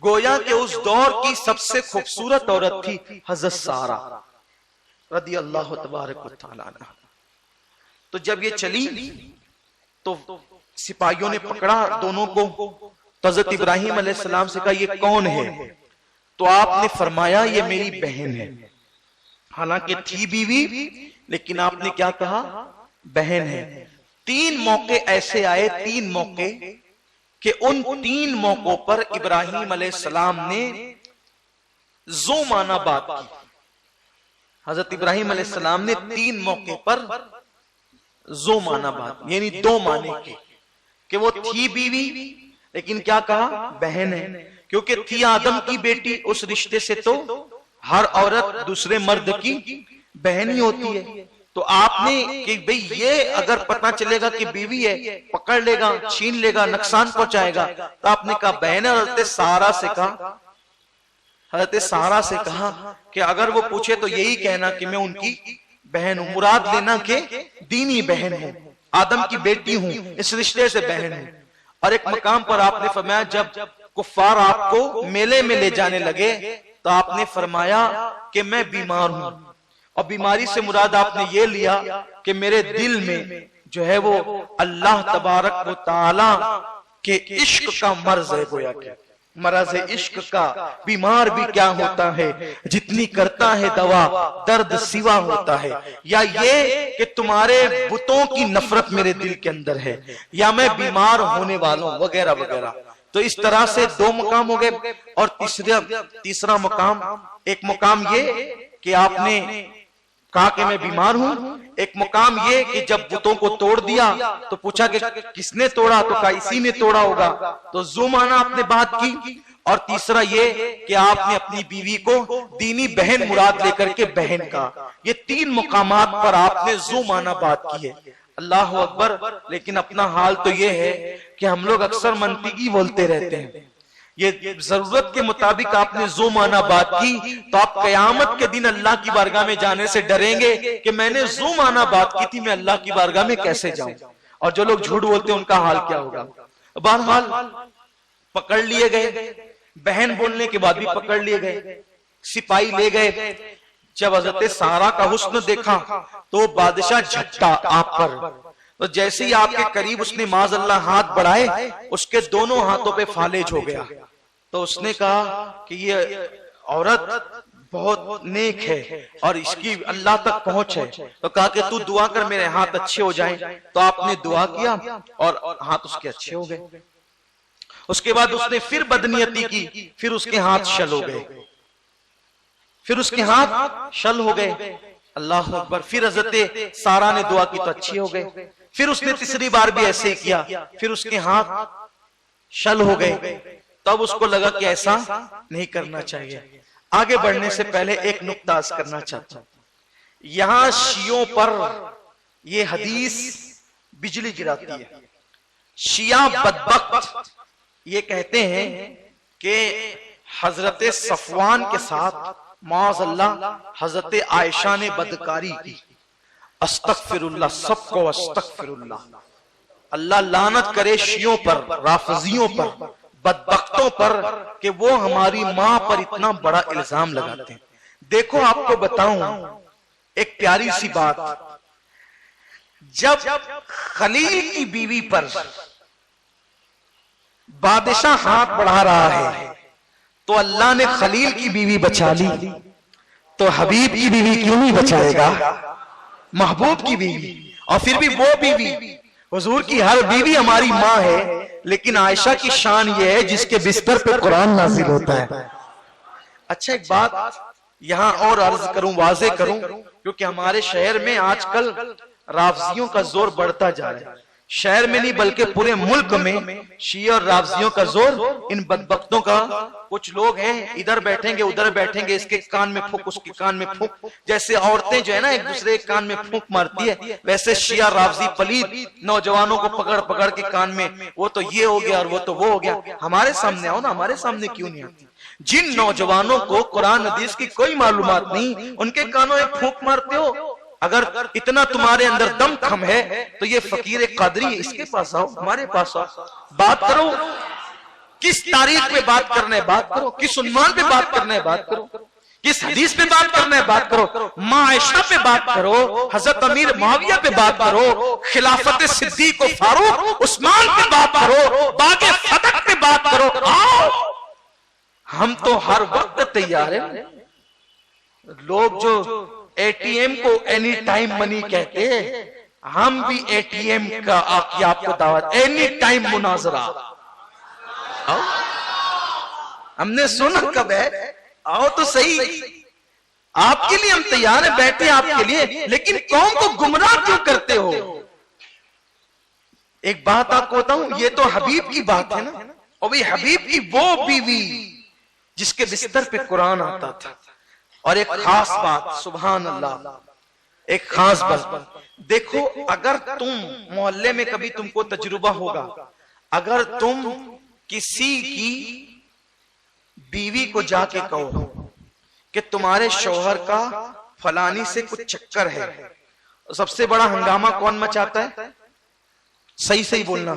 گویا کہ اس دور کی سب سے خوبصورت عورت تھی حضرت سارا رضی اللہ تبارک و تعالی عنہ. تو جب یہ چلی تو سپاہیوں نے پکڑا دونوں کو. تو حضرت ابراہیم علیہ السلام سے کہا یہ کون ہے؟ تو آپ نے فرمایا یہ میری بہن ہے. حالانکہ تھی بیوی لیکن آپ نے کیا کہا؟ بہن ہے. 3 موقع ایسے آئے، 3 موقع کہ ان 3 موقعوں پر ابراہیم علیہ السلام نے زو معنی بات کی. حضرت ابراہیم علیہ السلام نے 3 موقع پر زو معنی بات، یعنی 2 معنی کی کہ وہ تھی بیوی لیکن کیا کہا؟ بہن ہے. کیونکہ تھی آدم کی بیٹی، اس رشتے سے تو ہر عورت دوسرے مرد کی بہن ہی ہوتی ہے. تو آپ نے کہ بھئی یہ اگر پتہ چلے گا کہ بیوی ہے پکڑ لے گا، چھین لے گا، نقصان پہنچائے گا. تو آپ نے کہا بہن ہے. حضرت سارا سے کہا کہ اگر وہ پوچھے تو یہی کہنا کہ میں ان کی بہن ہوں. مراد لینا کہ دینی بہن ہوں، آدم کی بیٹی ہوں، اس رشتے سے بہن ہوں. اور ایک مقام پر آپ نے فرمایا جب کفار آپ کو میلے میں لے جانے لگے تو آپ نے فرمایا کہ میں بیمار ہوں. اور بیماری سے مراد آپ نے یہ لیا کہ میرے دل میں جو ہے وہ اللہ تبارک و تعالی کے عشق کا مرض ہے. گویا کہ مرض عشق کا بیمار بھی کیا ہوتا ہے، جتنی کرتا ہے دوا درد سوا ہوتا ہے. یا یہ کہ تمہارے بتوں کی نفرت میرے دل کے اندر ہے، یا میں بیمار ہونے والوں وغیرہ وغیرہ. تو اس طرح سے 2 مقام ہو گئے. اور تیسرا مقام، ایک مقام یہ کہ آپ نے کہا کہ میں بیمار ہوں. ایک مقام یہ کہ جب بتوں کو توڑ دیا تو پوچھا کہ کس نے توڑا؟ تو کہا اسی نے توڑا ہوگا. تو زمانہ آپ نے بات کی. اور تیسرا یہ کہ آپ نے اپنی بیوی کو دینی بہن مراد لے کر کے بہن کہا. یہ 3 مقامات پر آپ نے زمانہ بات کی ہے. اللہ اکبر. لیکن اپنا حال تو یہ ہے کہ ہم لوگ اکثر منطقی بولتے رہتے ہیں. یہ ضرورت کے مطابق آپ نے زو معنی بات کی تو آپ قیامت کے دن اللہ کی بارگاہ میں جانے سے ڈریں گے کہ میں نے زو معنی بات کی تھی، میں اللہ کی بارگاہ میں کیسے جاؤں. اور جو لوگ جھوٹ بولتے ہیں ان کا حال کیا ہوگا. بہرحال پکڑ لیے گئے، بہن بولنے کے بعد بھی پکڑ لیے گئے، سپاہی لے گئے. جب حضرت سارا کا حسن دیکھا تو بادشاہ جھٹا آپ پر. تو جیسے ہی آپ کے قریب اس نے معاذ اللہ ہاتھ بڑھائے، اس کے دونوں ہاتھوں پہ فالج ہو گیا. تو اس نے کہا کہ یہ عورت بہت نیک ہے اور اس کی اللہ تک پہنچ ہے. تو کہا کہ تو دعا کر میرے ہاتھ اچھے ہو جائیں. تو آپ نے دعا کیا اور ہاتھ اس کے اچھے ہو گئے. اس کے بعد اس نے پھر بدنیتی کی، پھر اس کے ہاتھ شل ہو گئے، پھر اس کے ہاتھ شل ہو گئے. اللہ اکبر. پھر حضرت سارا نے دعا کی تو اچھے ہو گئے. پھر اس نے تیسری بار بھی ایسے ہی کیا، پھر اس کے ہاتھ شل ہو گئے. تب اس کو لگا کہ ایسا نہیں کرنا چاہیے. آگے بڑھنے سے پہلے ایک نقطہ عرض کرنا چاہتا ہوں. یہاں شیعوں پر یہ حدیث بجلی گراتی ہے. شیعہ بدبخت یہ کہتے ہیں کہ حضرت صفوان کے ساتھ معاذ اللہ حضرت عائشہ نے بدکاری کی. استغفر اللہ، سب کو استغفر اللہ. اللہ لعنت کرے شیعوں پر، رافضیوں پر، بدبختوں پر کہ وہ ہماری ماں پر اتنا بڑا الزام لگاتے ہیں. دیکھو آپ کو بتاؤں ایک پیاری سی بات. جب خلیل کی بیوی پر بادشاہ ہاتھ بڑھا رہا ہے تو اللہ نے خلیل کی بیوی بچا لی، تو حبیب کی بیوی کیوں نہیں بچائے گا؟ محبوب کی بیوی. اور پھر بھی وہ بیوی، حضور کی ہر بیوی ہماری ماں ہے، لیکن عائشہ کی شان یہ ہے جس کے بستر پہ قرآن نازل ہوتا ہے. اچھا ایک بات یہاں اور عرض کروں، واضح کروں، کیونکہ ہمارے شہر میں آج کل رافضیوں کا زور بڑھتا جا رہا ہے شہر میں نہیں بلکہ پورے ملک میں شیعہ اور رافضیوں کا زور ان بدبختوں کا. کچھ لوگ ہیں ادھر بیٹھیں گے ادھر بیٹھیں گے, اس کے کان میں پھونک اس کے کان میں پھونک, جیسے عورتیں جو ہے نا ایک دوسرے کے کان میں پھونک مارتی ہے, ویسے شیعہ رافضی پلید نوجوانوں کو پکڑ پکڑ کے کان میں وہ تو یہ ہو گیا اور وہ تو وہ ہو گیا. ہمارے سامنے آؤ نا, ہمارے سامنے کیوں نہیں آتی؟ جن نوجوانوں کو قرآن حدیث کی کوئی معلومات نہیں, ان کے کانوں میں پھونک مارتے ہو. اگر اتنا تمہارے اندر دم خم ہے تو یہ فقیر قادری ہے, اس کے پاس آؤ, ہمارے پاس آؤ, بات کرو. کس تاریخ پہ بات کرنا ہے بات کرو, کس عنوان پہ بات کرنا ہے بات کرو, کس حدیث پہ بات کرنا ہے بات کرو, ماں عائشہ پہ بات کرو, حضرت امیر معاویہ پہ بات کرو, خلافت صدیق و فاروق عثمان پہ بات کرو, باغ فتح پہ بات کرو. آؤ, ہم تو ہر وقت تیار ہیں. لوگ جو اے ٹی ایم کو اینی ٹائم منی کہتے ہیں, ہم بھی اے ٹی ایم کا آپ کو دعوت, اینی ٹائم مناظرہ. ہم نے سنا کب ہے, آؤ تو صحیح, آپ کے لیے ہم تیار ہیں, بیٹھے آپ کے لیے, لیکن قوم کو گمراہ کیوں کرتے ہو؟ ایک بات آپ کو بتاؤں, یہ تو حبیب کی بات ہے نا, اور بھی حبیب کی وہ بیوی جس کے بستر پہ قرآن آتا تھا. اور ایک خاص بات, سبحان اللہ, ایک خاص بات دیکھو, اگر تم محلے میں کبھی تم کو تجربہ ہوگا, اگر تم کسی کی بیوی کو جا کے کہو کہ تمہارے شوہر کا فلانی سے کچھ چکر ہے, سب سے بڑا ہنگامہ کون مچاتا ہے؟ صحیح صحیح بولنا,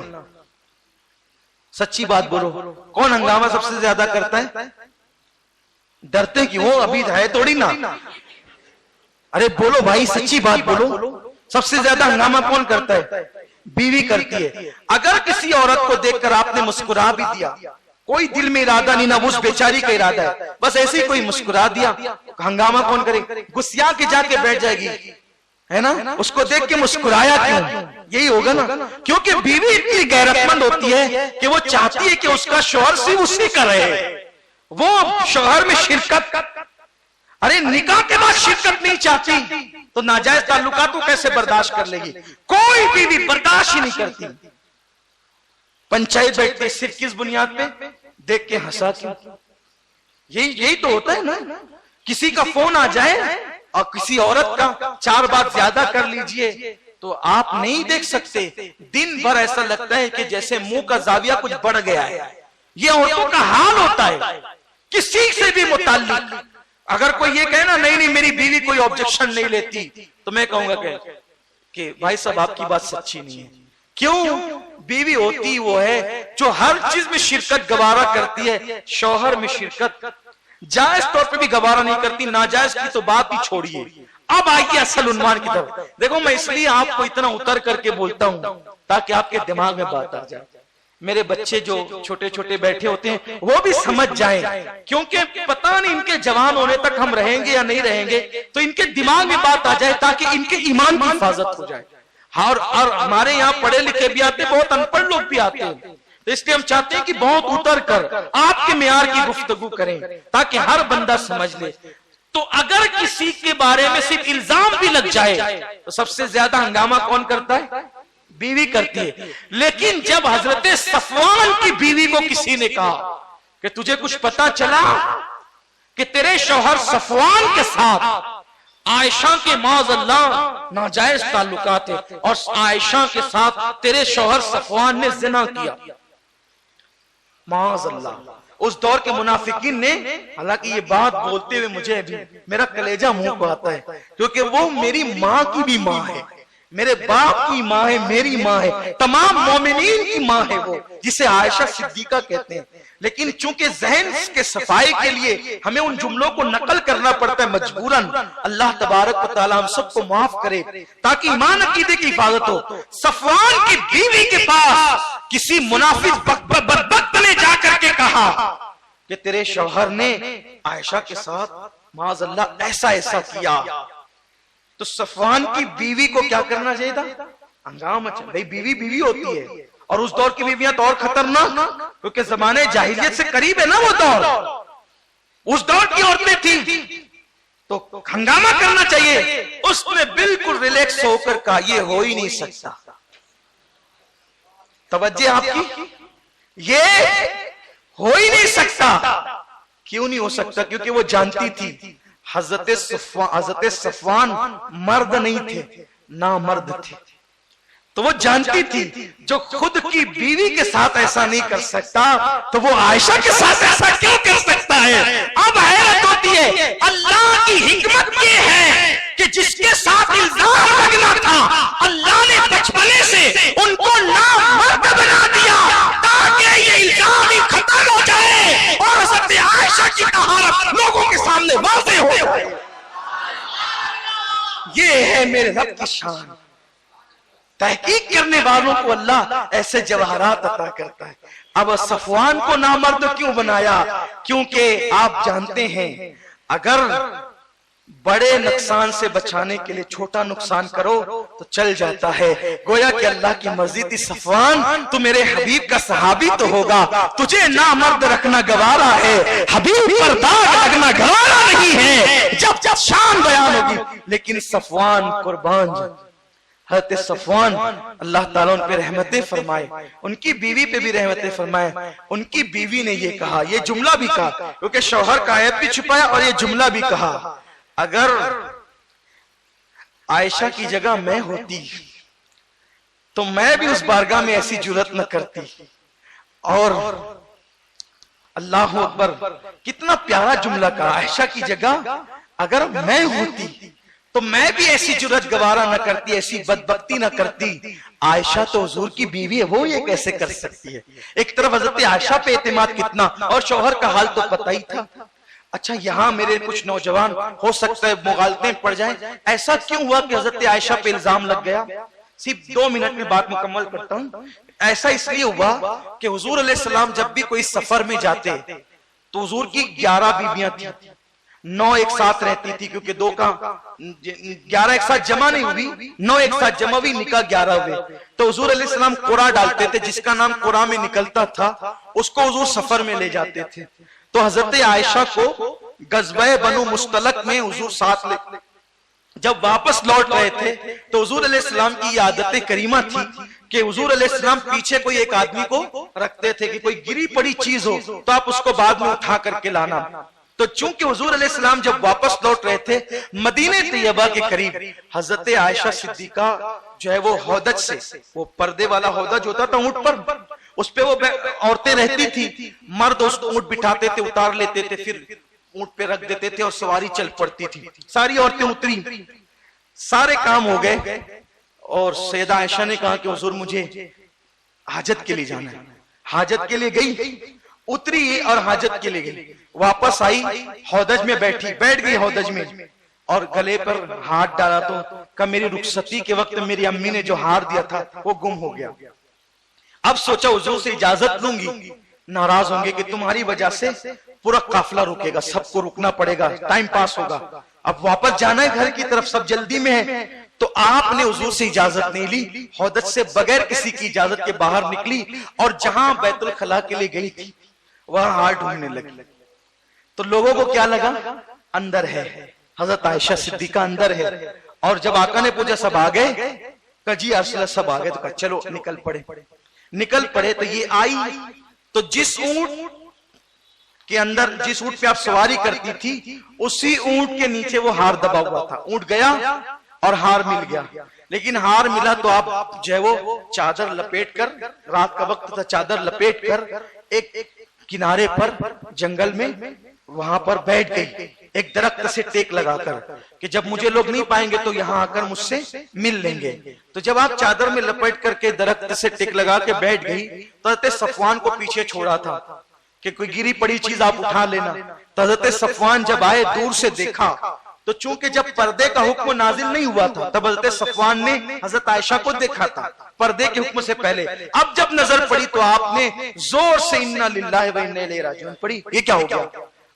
سچی بات بولو, کون ہنگامہ سب سے زیادہ کرتا ہے؟ ڈرتے کیوں ہو, ابھی ہے توڑی نا, ارے بولو بھائی, سچی بات بولو, سب سے زیادہ ہنگامہ کون کرتا ہے؟ بیوی کرتی ہے. اگر کسی عورت کو دیکھ کر آپ نے مسکرا بھی دیا, کوئی دل میں ارادہ نہیں, نہ اس بیچاری کا ارادہ ہے, بس ایسے ہی کوئی مسکرا دیا, ہنگامہ کون کرے؟ گسیا کے جا کے بیٹھ جائے گی, ہے نا, اس کو دیکھ کے مسکرایا کیوں؟ یہی ہوگا نا, کیونکہ بیوی اتنی غیرت مند ہوتی ہے کہ وہ چاہتی ہے کہ اس کا شوہر صرف اسی کا رہے, وہ شوہر میں شرکت, ارے نکاح کے بعد شرکت نہیں چاہتی تو ناجائز تعلقات کو کیسے برداشت کر لے گی؟ کوئی بیوی برداشت ہی نہیں کرتی. پنچایت بیٹھتے صرف کس بنیاد پہ؟ دیکھ کے ہنسا کیوں؟ یہی تو ہوتا ہے نا, کسی کا فون آ جائے اور کسی عورت کا 4 بات زیادہ کر لیجئے تو آپ نہیں دیکھ سکتے, دن بھر ایسا لگتا ہے کہ جیسے منہ کا زاویہ کچھ بڑھ گیا ہے. یہ عورتوں کا حال ہوتا ہے کسی سے بھی متعلق. اگر کوئی یہ کہے نا نہیں میری بیوی کوئی آبجیکشن نہیں لیتی, تو میں کہوں گا کہ بھائی صاحب آپ کی بات سچی نہیں ہے. کیوں؟ بیوی ہوتی وہ ہے جو ہر چیز میں شرکت گوارا کرتی ہے, شوہر میں شرکت جائز طور پہ بھی گوارا نہیں کرتی, ناجائز کی تو بات ہی چھوڑیے. اب آئیے اصل عنوان کی طرف. دیکھو میں اس لیے آپ کو اتنا اتر کر کے بولتا ہوں تاکہ آپ کے دماغ میں بات آ جائے. میرے بچے جو چھوٹے چھوٹے بیٹھے ہوتے ہیں وہ بھی سمجھ جائیں, کیونکہ پتہ نہیں ان کے جوان ہونے تک ہم رہیں گے یا نہیں رہیں گے, تو ان کے دماغ میں بات آ جائے تاکہ ان کے ایمان کی حفاظت ہو جائے. اور ہمارے یہاں پڑھے لکھے بھی آتے, بہت ان پڑھ لوگ بھی آتے ہیں, اس لیے ہم چاہتے ہیں کہ بہت اتر کر آپ کے معیار کی گفتگو کریں تاکہ ہر بندہ سمجھ لے. تو اگر کسی کے بارے میں صرف الزام بھی لگ جائے تو سب سے زیادہ ہنگامہ کون کرتا ہے؟ بیوی کرتی ہے. لیکن جب حضرت صفوان کی بیوی کو کسی نے کہا کہ تجھے کچھ پتا چلا کہ تیرے شوہر صفوان کے ساتھ عائشہ کے معاذ اللہ ناجائز تعلقات ہیں, اور عائشہ کے ساتھ تیرے شوہر صفوان نے زنا کیا, معاذ اللہ. اس دور کے منافقین نے, حالانکہ یہ بات بولتے ہوئے مجھے بھی میرا کلیجہ منہ کو آتا ہے, کیونکہ وہ میری ماں کی بھی ماں ہے, میرے باپ کی ماں ہے, میری ماں ہے, تمام مومنین کی ماں ہے وہ, جسے عائشہ صدیقہ کہتے ہیں. لیکن چونکہ ذہن کے صفائی کے لیے ہمیں ان جملوں کو نقل کرنا پڑتا ہے مجبوراً. اللہ تبارک و تعالی ہم سب کو معاف کرے تاکہ ایمان عقیدے کی حفاظت ہو. صفوان کی بیوی کے پاس کسی منافق بدبخت نے جا کر کے کہا کہ تیرے شوہر نے عائشہ کے ساتھ معاذ اللہ ایسا ایسا کیا. تو صفوان کی بیوی کو کیا کرنا چاہیے تھا؟ ہنگامہ. بھائی بیوی بیوی ہوتی ہے, اور اس دور کی بیویاں تو اور خطرناک, کیونکہ زمانے جاہلیت سے قریب ہے نا وہ دور, اس دور کی عورتیں تھیں, تو ہنگامہ کرنا چاہیے. اس نے بالکل ریلیکس ہو کر کہا یہ ہو ہی نہیں سکتا, توجہ آپ کی، یہ ہو ہی نہیں سکتا. کیوں نہیں ہو سکتا؟ کیونکہ وہ جانتی تھی حضرت صفوان مرد نہیں تھے، نامرد تھے. تو وہ جانتی تھی جو خود کی بیوی کے ساتھ ایسا نہیں کر سکتا تو وہ عائشہ کے ساتھ ایسا کیوں کر سکتا ہے؟ اب حیرت ہوتی ہے. اللہ کی حکمت یہ ہے کہ جس کے ساتھ الزام لگنا تھا اللہ نے بچپنے سے ان کو نامرد بنا دیا تاکہ یہ الزام ہی ختم ہو جائے اور حضرت عائشہ کی طہارت لوگوں کے سامنے واضح ہو جائے. یہ ہے میرے رب کی شان. تحقیق کرنے والوں کو اللہ ایسے جواہرات عطا کرتا ہے. اب صفوان کو نامرد کیوں بنایا؟ کیونکہ آپ جانتے ہیں اگر بڑے نقصان سے بچانے کے لیے چھوٹا نقصان کرو تو چل جاتا ہے. گویا کہ اللہ کی مرضی تھی صفوان تو میرے حبیب کا صحابی تو ہوگا، تجھے نامرد رکھنا گوارا ہے، حبیب پر داغ لگنا گوارا نہیں ہے. جب شان بیان ہوگی. لیکن صفوان قربان حضرت صفوان اللہ تعالیٰ ان پہ رحمتیں فرمائے، ان کی بیوی پہ بھی رحمتیں فرمائے. ان کی بیوی نے یہ کہا، یہ جملہ بھی کہا کیونکہ شوہر کا عیب بھی چھپایا اور یہ جملہ بھی کہا، اگر عائشہ کی جگہ میں ہوتی تو میں بھی اس بارگاہ میں ایسی جرات نہ کرتی. اور اللہ اکبر، کتنا پیارا جملہ کہا. عائشہ کی جگہ اگر میں ہوتی تو میں بھی ایسی جرات گوارا نہ کرتی، ایسی بدبختی نہ کرتی. عائشہ تو حضور کی بیوی ہے، وہ یہ کیسے کر سکتی ہے؟ ایک طرف حضرت عائشہ پہ اعتماد کتنا، اور شوہر کا حال تو پتہ ہی تھا. اچھا یہاں میرے کچھ نوجوان ہو سکتا ہے مغالطیں پڑ جائیں، ایسا کیوں ہوا کہ حضرت عائشہ پہ الزام لگ گیا؟ صرف 2 منٹ میں بات مکمل کرتا ہوں. ایسا اس لیے ہوا کہ حضور علیہ السلام جب بھی کوئی سفر میں جاتے تو حضور کی 11 بیویاں تھیں، 9 ایک ساتھ رہتی تھی کیونکہ 2 کا 11 ایک ساتھ جمع نہیں ہوئی، 9 ایک ساتھ جمع ہوئی، نکاح 11 ہوئے. تو حضور علیہ السلام قرآن ڈالتے تھے، جس کا نام قرآن میں نکلتا تھا اس کو حضور سفر میں لے جاتے تھے. تو حضرت عائشہ کو غزوہ بنو مستلق میں حضور ساتھ لے جب واپس لوٹ رہے تھے تو حضور علیہ السلام کی یہ عادت کریمہ تھی کہ حضور علیہ السلام پیچھے کوئی ایک آدمی کو رکھتے تھے کہ کوئی گری پڑی چیز ہو تو آپ اس کو بعد میں اٹھا کر کے لانا. تو چونکہ حضور علیہ السلام جب واپس لوٹ رہے تھے مدینہ طیبہ کے قریب، حضرت عائشہ صدیقہ جو ہے وہ ہودج سے، وہ پردے والا ہودج ہوتا تھا اونٹ پر، اس پہ وہ عورتیں رہتی تھی، مرد اس کو اونٹ بٹھاتے تھے، اتار لیتے تھے، پھر اونٹ پہ رکھ دیتے تھے اور سواری چل پڑتی تھی. ساری عورتیں اتری، سارے کام ہو گئے اور سیدہ عائشہ نے کہا کہ حضور مجھے حاجت کے لیے جانا ہے. حاجت کے لیے گئی، اتری اور حاجت کے لیے گئی، واپس آئی، ہودج میں بیٹھ گئی ہودج میں اور گلے پر ہاتھ ڈالا تو کہ میری رخصتی کے وقت میری امی نے جو ہار دیا تھا وہ گم ہو گیا. اب سوچا حضور سے اجازت لوں گی، ناراض ہوں گے کہ تمہاری وجہ سے پورا قافلہ رکے گا، سب کو رکنا پڑے گا، ٹائم پاس ہوگا. اب واپس جانا ہے گھر کی طرف، سب جلدی میں ہے. تو آپ نے حضور سے اجازت نہیں لی، ہودج سے بغیر کسی کی اجازت کے باہر نکلی اور جہاں بیت الخلاء کے لیے گئی تھی وہاں ہاتھ ڈھونڈنے لگی. تو لوگوں کو کیا لگا؟ اندر ہے، حضرت عائشہ صدیقہ اندر ہے. اور جب آقا نے پوچھا سب آ گئے؟ کہا جی ارسلہ سب آ گئے. تو کہا چلو نکل پڑے. تو یہ آئی تو جس اونٹ کے اندر، جس اونٹ پہ آپ سواری کرتی تھی اسی اونٹ کے نیچے وہ ہار دبا ہوا تھا. اونٹ گیا اور ہار مل گیا، لیکن ہار ملا تو آپ جو ہے وہ چادر لپیٹ کر، رات کا وقت تھا، چادر لپیٹ کر ایک کنارے پر جنگل میں وہاں پر بیٹھ گئی، ایک درخت سے ٹیک لگا کر کہ جب مجھے لوگ نہیں پائیں گے تو یہاں آ کر مجھ سے مل لیں گے. تو جب آپ چادر میں لپیٹ کر کے درخت سے ٹیک لگا کے بیٹھ گئی تو حضرت صفوان کو پیچھے چھوڑا تھا کہ کوئی گری پڑی چیز آپ اٹھا لینا. تو حضرت صفوان جب آئے دور سے دیکھا تو چونکہ جب پردے کا حکم نازل نہیں ہوا تھا تب حضرت صفوان نے حضرت عائشہ کو دیکھا تھا پردے کے حکم سے پہلے. اب جب نظر پڑی تو آپ نے زور سے انا للہ و انا الیہ راجعون پڑھی. یہ کیا ہو گیا؟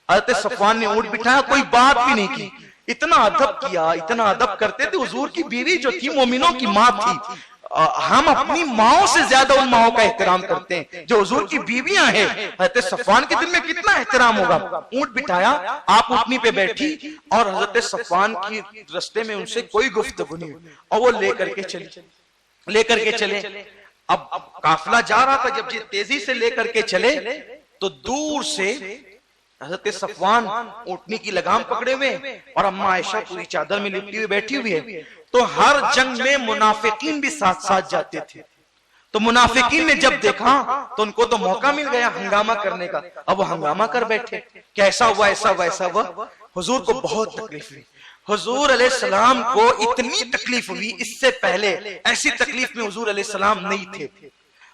حضرت صفوان نے اونٹ بٹھایا، کوئی بات بھی نہیں کی. اتنا ادب کیا، اتنا ادب کرتے تھے. حضور کی بیوی جو تھی مومنوں کی ماں تھی. ہم اپنی ماؤں سے زیادہ ان ماؤں کا احترام کرتے ہیں جو حضور کی بیویاں ہیں. حضرت صفوان کے دل میں کتنا احترام ہوگا. اونٹ بٹھایا، آپ اونٹنی پہ بیٹھی اور حضرت صفوان کی رستے میں ان سے کوئی گفتگو نہیں اور وہ لے کر کے چلے. اب قافلہ جا رہا تھا، جب یہ تیزی سے لے کر کے چلے تو دور سے حضرت صفوان اونٹنی کی لگام پکڑے ہوئے اور اماں عائشہ پوری چادر میں لپٹی ہوئی بیٹھی ہوئی ہے. تو ہر جنگ میں منافقین بھی ساتھ ساتھ جاتے تھے. تو منافقین نے جب دیکھا تو ان کو تو موقع مل گیا ہنگامہ کرنے کا. اب وہ ہنگامہ کر بیٹھے کہ ایسا ہوا ایسا ہوا ایسا ہوا. حضور کو بہت تکلیف ہوئی. حضور علیہ السلام کو اتنی تکلیف ہوئی، اس سے پہلے ایسی تکلیف میں حضور علیہ السلام نہیں تھے.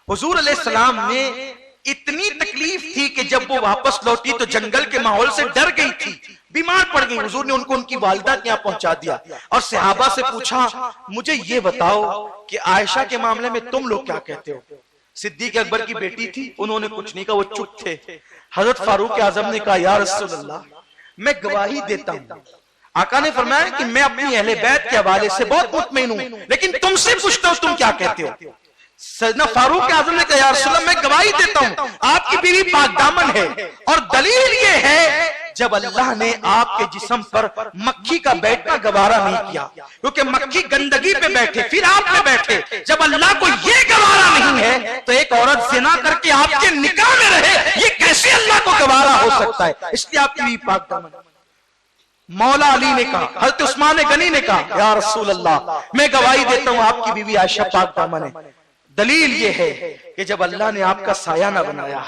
حضور علیہ السلام نے اتنی تکلیف تھی کہ جب وہ واپس لوٹی تو جنگل کے ماحول سے ڈر گئی تھی، بیمار پڑ گئی. حضور نے ان کو ان کی والدہ کے یہاں پہنچا دیا اور صحابہ سے پوچھا مجھے یہ بتاؤ کہ عائشہ کے معاملے میں تم لوگ کیا کہتے ہو. صدیق اکبر کی بیٹی تھی، انہوں نے کچھ نہیں کہا، وہ چپ تھے. حضرت فاروق اعظم نے کہا یا رسول اللہ میں گواہی دیتا ہوں. آقا نے فرمایا کہ میں اپنی اہل بیت کے حوالے سے بہت مطمئن ہوں، لیکن تم سے پوچھتا ہوں تم کیا کہتے ہو. سیدنا فاروق اعظم نے کہا یا رسول اللہ میں گواہی دیتا ہوں آپ کی بیوی پاک دامن ہے، اور دلیل یہ ہے جب اللہ نے آپ کے جسم پر مکھی کا بیٹھنا گوارا نہیں کیا، کیونکہ مکھی گندگی پہ بیٹھے پھر آپ پہ بیٹھے. جب اللہ کو یہ گوارا نہیں ہے تو ایک عورت زنا کر کے آپ کے نکاح میں رہے، یہ کیسے اللہ کو گوارا ہو سکتا ہے؟ اس لیے آپ کی بیوی پاک دامن. مولا علی نے کہا، حضرت عثمان غنی نے کہا یا رسول اللہ میں گواہی دیتا ہوں آپ کی بیوی عائشہ پاک دامن ہے. دلیل یہ ہے کہ جب اللہ نے آپ کا سایہ نہ بنایا.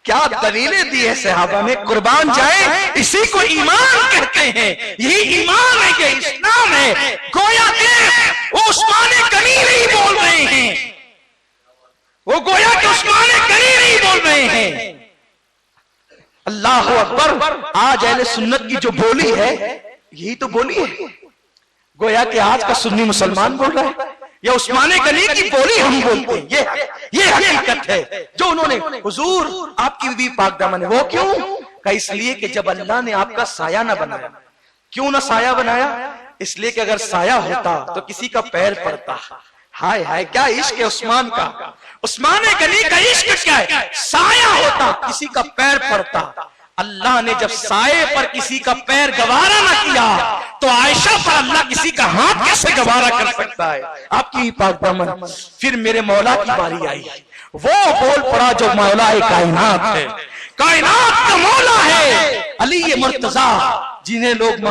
کیا دلیلیں دی ہے صحابہ نے، قربان جائے اسی کو ایمان کہتے ہیں. یہی ایمان ہے کہ اسلام ہے. گویا کہ وہ عثمان غنی نہیں بول رہے ہیں، وہ گویا کہ عثمان غنی نہیں بول رہے ہیں. اللہ اکبر. آج اہل سنت کی جو بولی ہے یہی تو بولی ہے. گویا کہ آج کا سنی مسلمان بول رہا ہے یا عثمان غنی کی بولی ہم بولتے ہیں. یہ حقیقت ہے جو انہوں نے. حضور آپ کی بیوی پاک دامن ہے. وہ کیوں کہ اس لیے کہ جب اللہ نے آپ کا سایہ نہ بنایا. کیوں نہ سایہ بنایا؟ اس لیے کہ اگر سایہ ہوتا تو کسی کا پیر پڑتا. ہائے ہائے کیا عشق ہے عثمان کا. عثمان غنی کا عشق کیا ہے؟ سایہ ہوتا کسی کا پیر پڑتا. اللہ نے جب سائے پر کسی کا پیر گوارا نہ کیا تو عائشہ پر اللہ کسی کا ہاتھ کیسے گوارا کر سکتا ہے؟ آپ کی پاک دامن. پھر میرے مولا کی باری آئی، وہ بول پڑا جو مولا کائنات ہے، کائنات کا مولا ہے علی مرتضیٰ، جنہیں لوگ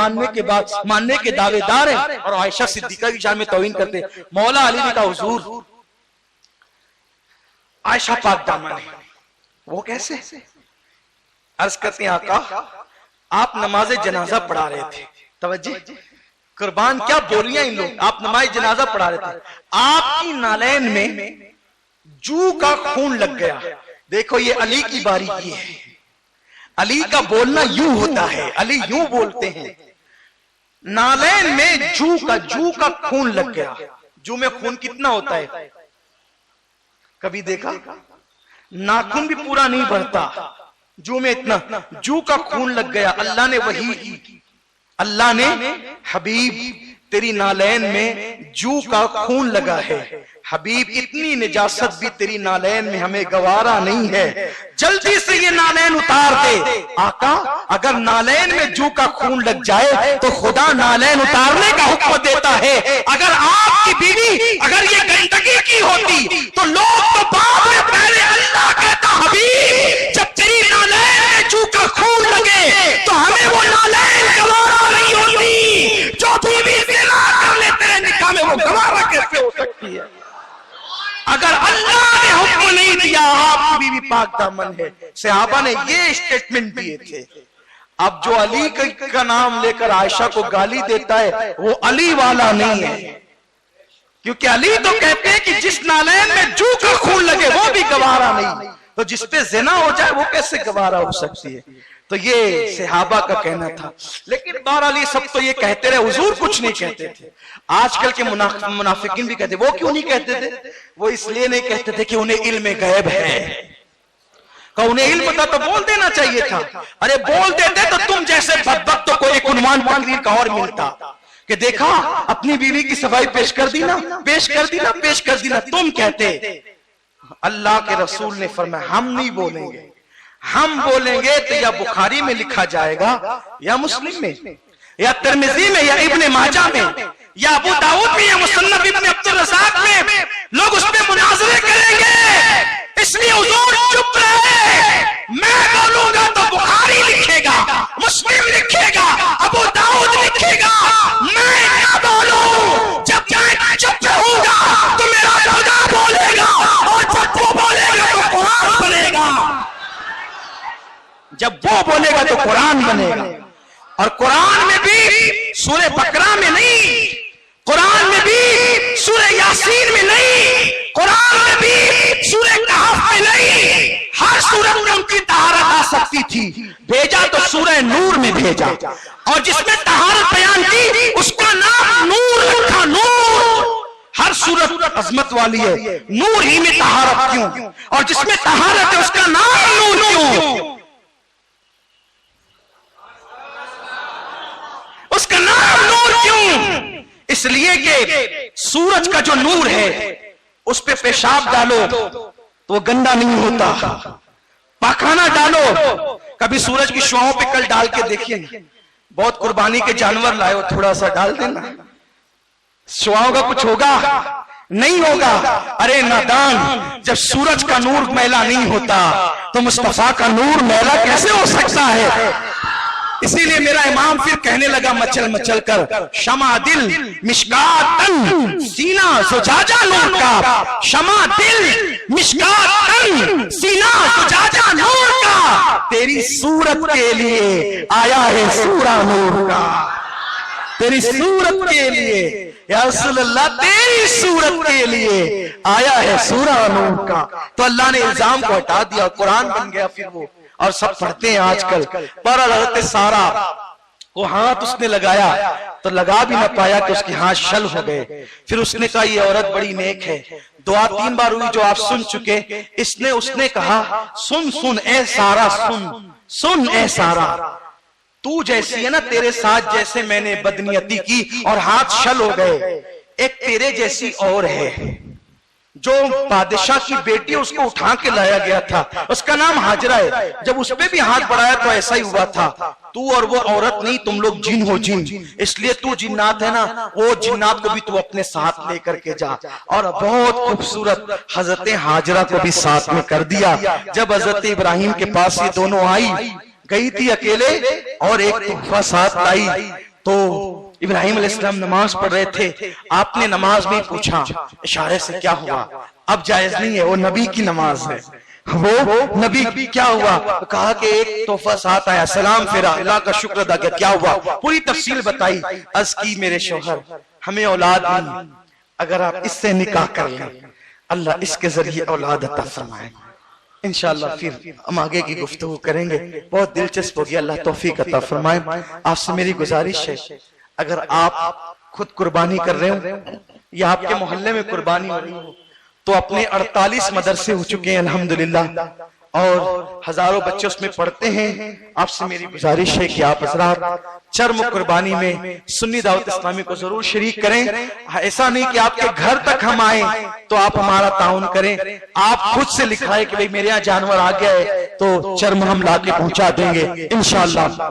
ماننے کے دعوے دار ہیں اور عائشہ صدیقہ کی شان میں توہین کرتے. مولا علی نے کہا حضور عائشہ پاک دامن ہے. وہ کیسے؟ عرض کرتے ہیں آقا آپ نماز جنازہ پڑھا رہے تھے. توجہ قربان کیا بولیاں ان لوگ. آپ نماز جنازہ پڑھا رہے تھے، آپ کی نالین میں جو کا خون لگ گیا. دیکھو یہ علی کی باری کی ہے. علی کا بولنا یوں ہوتا ہے، علی یوں بولتے ہیں. نالین میں جو کا خون لگ گیا. جو میں خون کتنا ہوتا ہے کبھی دیکھا؟ ناخن بھی پورا نہیں بھرتا، جو میں اتنا. جو کا خون لگ گیا. اللہ نے وحی کی، اللہ نے حبیب تیری نالین میں جو کا خون لگا ہے. حبیب اتنی نجاست بھی تیری نالین میں ہمیں گوارا نہیں ہے، جلدی سے یہ نالین اتار دے. آقا اگر نالین میں جو کا خون لگ جائے تو خدا نالین اتارنے کا حکم دیتا ہے. اگر آپ کی بیوی اگر یہ گندگی کی ہوتی تو لوگ تو بعد میں پہلے اللہ کہتا حبیب جب تیری نالین میں جو کا خون لگے تو ہمیں وہ نالین گوارا نہیں ہوتی. جو بیوی زنا کر لے تیرے نکاح میں وہ گوارا کیسے ہو سکتی ہے؟ اگر اللہ نے حکم نہیں دیا آپ کی بیوی پاک دامن ہے. صحابہ نے یہ اسٹیٹمنٹ دیے تھے. اب جو علی کا نام لے کر عائشہ کو گالی دیتا ہے وہ علی والا نہیں ہے، کیونکہ علی تو کہتے ہیں کہ جس نالین میں جو کا خون لگے وہ بھی گوارا نہیں، تو جس پہ زنا ہو جائے وہ کیسے گوارا ہو سکتی ہے؟ تو یہ صحابہ کا کہنا تھا. لیکن بہرحال یہ سب تو یہ کہتے رہے، حضور کچھ نہیں کہتے تھے. آج کل کے منافقین بھی کہتے. وہ کیوں نہیں کہتے تھے؟ وہ اس لیے نہیں کہتے تھے کہ انہیں علم غیب ہے. کہ انہیں علم تھا تو بول دینا چاہیے تھا. ارے بول دیتے تو تم جیسے بدبختوں کو ایک عنوان تقریر کا اور ملتا کہ دیکھا اپنی بیوی کی صفائی پیش کر دی نا، پیش کر دی نا، پیش کر دی نا. تم کہتے. اللہ کے رسول نے فرمایا ہم نہیں بولیں گے. ہم بولیں گے تو یا بخاری میں لکھا جائے گا یا مسلم میں یا ترمذی میں یا ابن ماجہ میں یا ابو داؤد میں یا مصنف ابن عبد الرزاق میں. لوگ اس پہ مناظرے کریں گے جب وہ بولے گا تو قرآن بنے گا. اور قرآن میں بھی سورہ بقرہ میں نہیں, قرآن میں بھی سورہ یاسین میں نہیں, قرآن میں بھی سورہ کہف میں نہیں, ہر سورت میں ان کی طہارت آ سکتی تھی. بھیجا تو سورہ نور میں بھیجا, اور جس میں طہارت بیان کی اس کا نام نور رکھا. نور, ہر سورت عظمت والی ہے, نور ہی میں طہارت کیوں؟ اور جس میں طہارت ہے اس کا نام نور کیوں؟ اس کا نام نور کیوں؟ اس لیے کہ سورج کا جو نور ہے اس پہ پیشاب ڈالو تو وہ گندا نہیں ہوتا, پاخانہ ڈالو. کبھی سورج کی شعاؤں پہ کل ڈال کے دیکھیے, بہت قربانی کے جانور لائے ہو, تھوڑا سا ڈال دینا, شعاؤں کا کچھ ہوگا؟ نہیں ہوگا. ارے نادان, جب سورج کا نور میلا نہیں ہوتا تو مصطفیٰ کا نور میلا کیسے ہو سکتا ہے؟ اسی لیے میرا امام پھر کہنے لگا مچل مچل کر, شمع دل مشکات تن سینہ زجاجہ نور کا, شمع دل مشکات تن سینہ زجاجہ نور کا, تیری صورت کے لیے آیا ہے سورہ نور کا, تیری صورت کے لیے یا رسول اللہ, تیری صورت کے لیے آیا ہے سورہ نور کا. تو اللہ نے الزام کو ہٹا دیا, قرآن بن گیا پھر وہ, اور سب پڑھتے ہیں آج کل. پر حضرت سارا کو ہاتھ اس نے لگایا تو لگا بھی نہ پایا کہ اس کے ہاتھ شل ہو گئے. پھر اس نے کہا یہ عورت بڑی نیک ہے. دعا 3 بار ہوئی جو آپ سن چکے. اس نے کہا سن سن اے سارا, سن سن اے سارا, تو جیسی ہے نا, تیرے ساتھ جیسے میں نے بدنیتی کی اور ہاتھ شل ہو گئے, ایک تیرے جیسی اور ہے جو بادشاہ کی بیٹی, اس کو اٹھا کے لایا گیا تھا, اس کا نام ہاجرہ ہے. جب اس پہ بھی ہاتھ بڑھایا تو ایسا ہی ہوا تھا. تو اور وہ عورت نہیں, تم لوگ جن ہو, جن. اس لیے تو جنات ہے نا, وہ جنات کو بھی تو اپنے ساتھ لے کر کے جا. اور بہت خوبصورت حضرت ہاجرہ کو بھی ساتھ میں کر دیا. جب حضرت ابراہیم کے پاس یہ دونوں آئی, گئی تھی اکیلے اور ایک تحفہ ساتھ لائی. تو ابراہیم علیہ السلام نماز پڑھ رہے تھے, آپ نے نماز میں پوچھا اشارے سے کیا ہوا؟ اب جائز نہیں ہے, وہ نبی کی نماز ہے, وہ نبی. کیا ہوا؟ کہا کہ ایک تحفہ ساتھ آیا, سلام پھیرا, اللہ کا شکر ادا کیا. کیا ہوا؟ پوری تفصیل بتائی. عرض کی میرے شوہر ہمیں اولاد نہیں, اگر آپ اس سے نکاح کر لیں اللہ اس کے ذریعے اولاد عطا فرمائے. انشاءاللہ پھر ہم آگے کی گفتگو کریں گے. بہت دلچسپ ہوگی, اللہ توفیق عطا فرمائے. آپ سے میری گزارش ہے, اگر آپ خود قربانی کر رہے ہو یا آپ کے محلے میں قربانی ہو رہی ہو تو اپنے 48 مدرسے ہو چکے ہیں الحمدللہ, اور ہزاروں بچے اس میں پڑھتے ہیں. آپ سے میری گزارش ہے کہ آپ حضرات چرم قربانی میں سنی دعوت اسلامی کو ضرور شریک کریں. ایسا نہیں کہ آپ کے گھر تک ہم آئیں تو آپ ہمارا تعاون کریں, آپ خود سے لکھائیں کہ بھئی میرے یہاں جانور آ گیا ہے تو چرم ہم لا کے پہنچا دیں گے انشاءاللہ.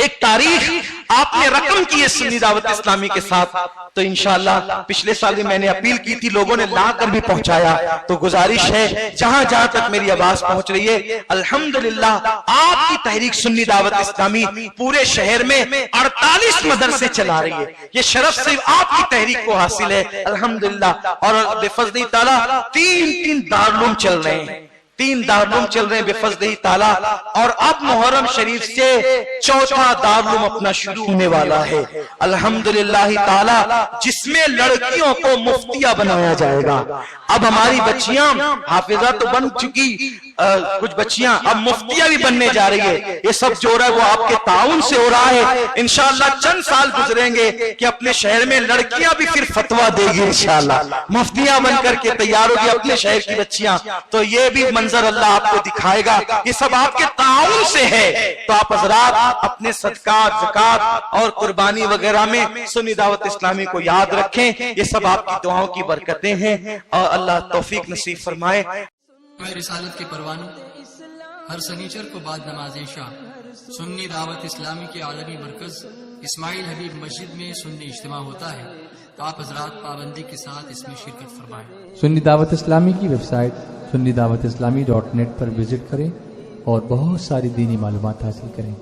ایک تاریخ آپ نے رقم کی ہے سنی دعوت اسلامی کے ساتھ, تو انشاءاللہ پچھلے سال میں نے اپیل کی تھی, لوگوں نے لا کر بھی پہنچایا. تو گزارش ہے جہاں جہاں تک میری آواز پہنچ رہی ہے, الحمدللہ آپ کی تحریک سنی دعوت اسلامی پورے شہر میں 48 مدرسے چلا رہی ہے. یہ شرف صرف آپ کی تحریک کو حاصل ہے الحمدللہ. اور بفضل تعالیٰ 3 دارالعلوم چل رہے ہیں, 3 دارالعلوم چل رہے ہیں بفضل تعالیٰ. اور اب محرم شریف سے 4تھا دارالعلوم اپنا شروع ہونے والا ہے الحمدللہ تعالیٰ, جس میں لڑکیوں کو مفتیہ بنایا جائے گا. اب ہماری بچیاں حافظہ تو بن چکی, کچھ بچیاں اب مفتیہ بھی بننے جا رہی ہے. یہ سب جو رہا ہے وہ آپ کے تعاون سے ہو رہا ہے. انشاءاللہ چند سال گزریں گے کہ اپنے شہر میں لڑکیاں بھی پھر فتویٰ دے گی انشاءاللہ, مفتیاں بن کر کے تیار ہوگی اپنے شہر کی بچیاں. تو یہ بھی منظر اللہ آپ کو دکھائے گا, یہ سب آپ کے تعاون سے ہے. تو آپ حضرات اپنے صدقات, زکات اور قربانی وغیرہ میں سنی دعوت اسلامی کو یاد رکھیں. یہ سب آپ کی دعاؤں کی برکتیں ہیں, اور اللہ توفیق نصیب فرمائے. رسالت کے پروانوں ہر سنیچر کو بعد نماز عشاء سنی دعوت اسلامی کے عالمی مرکز اسماعیل حبیب مسجد میں سنی اجتماع ہوتا ہے. تو آپ حضرات پابندی کے ساتھ اس میں شرکت فرمائیں. سنی دعوت اسلامی کی ویب سائٹ sunnidawatisllami.net پر وزٹ کریں اور بہت ساری دینی معلومات حاصل کریں.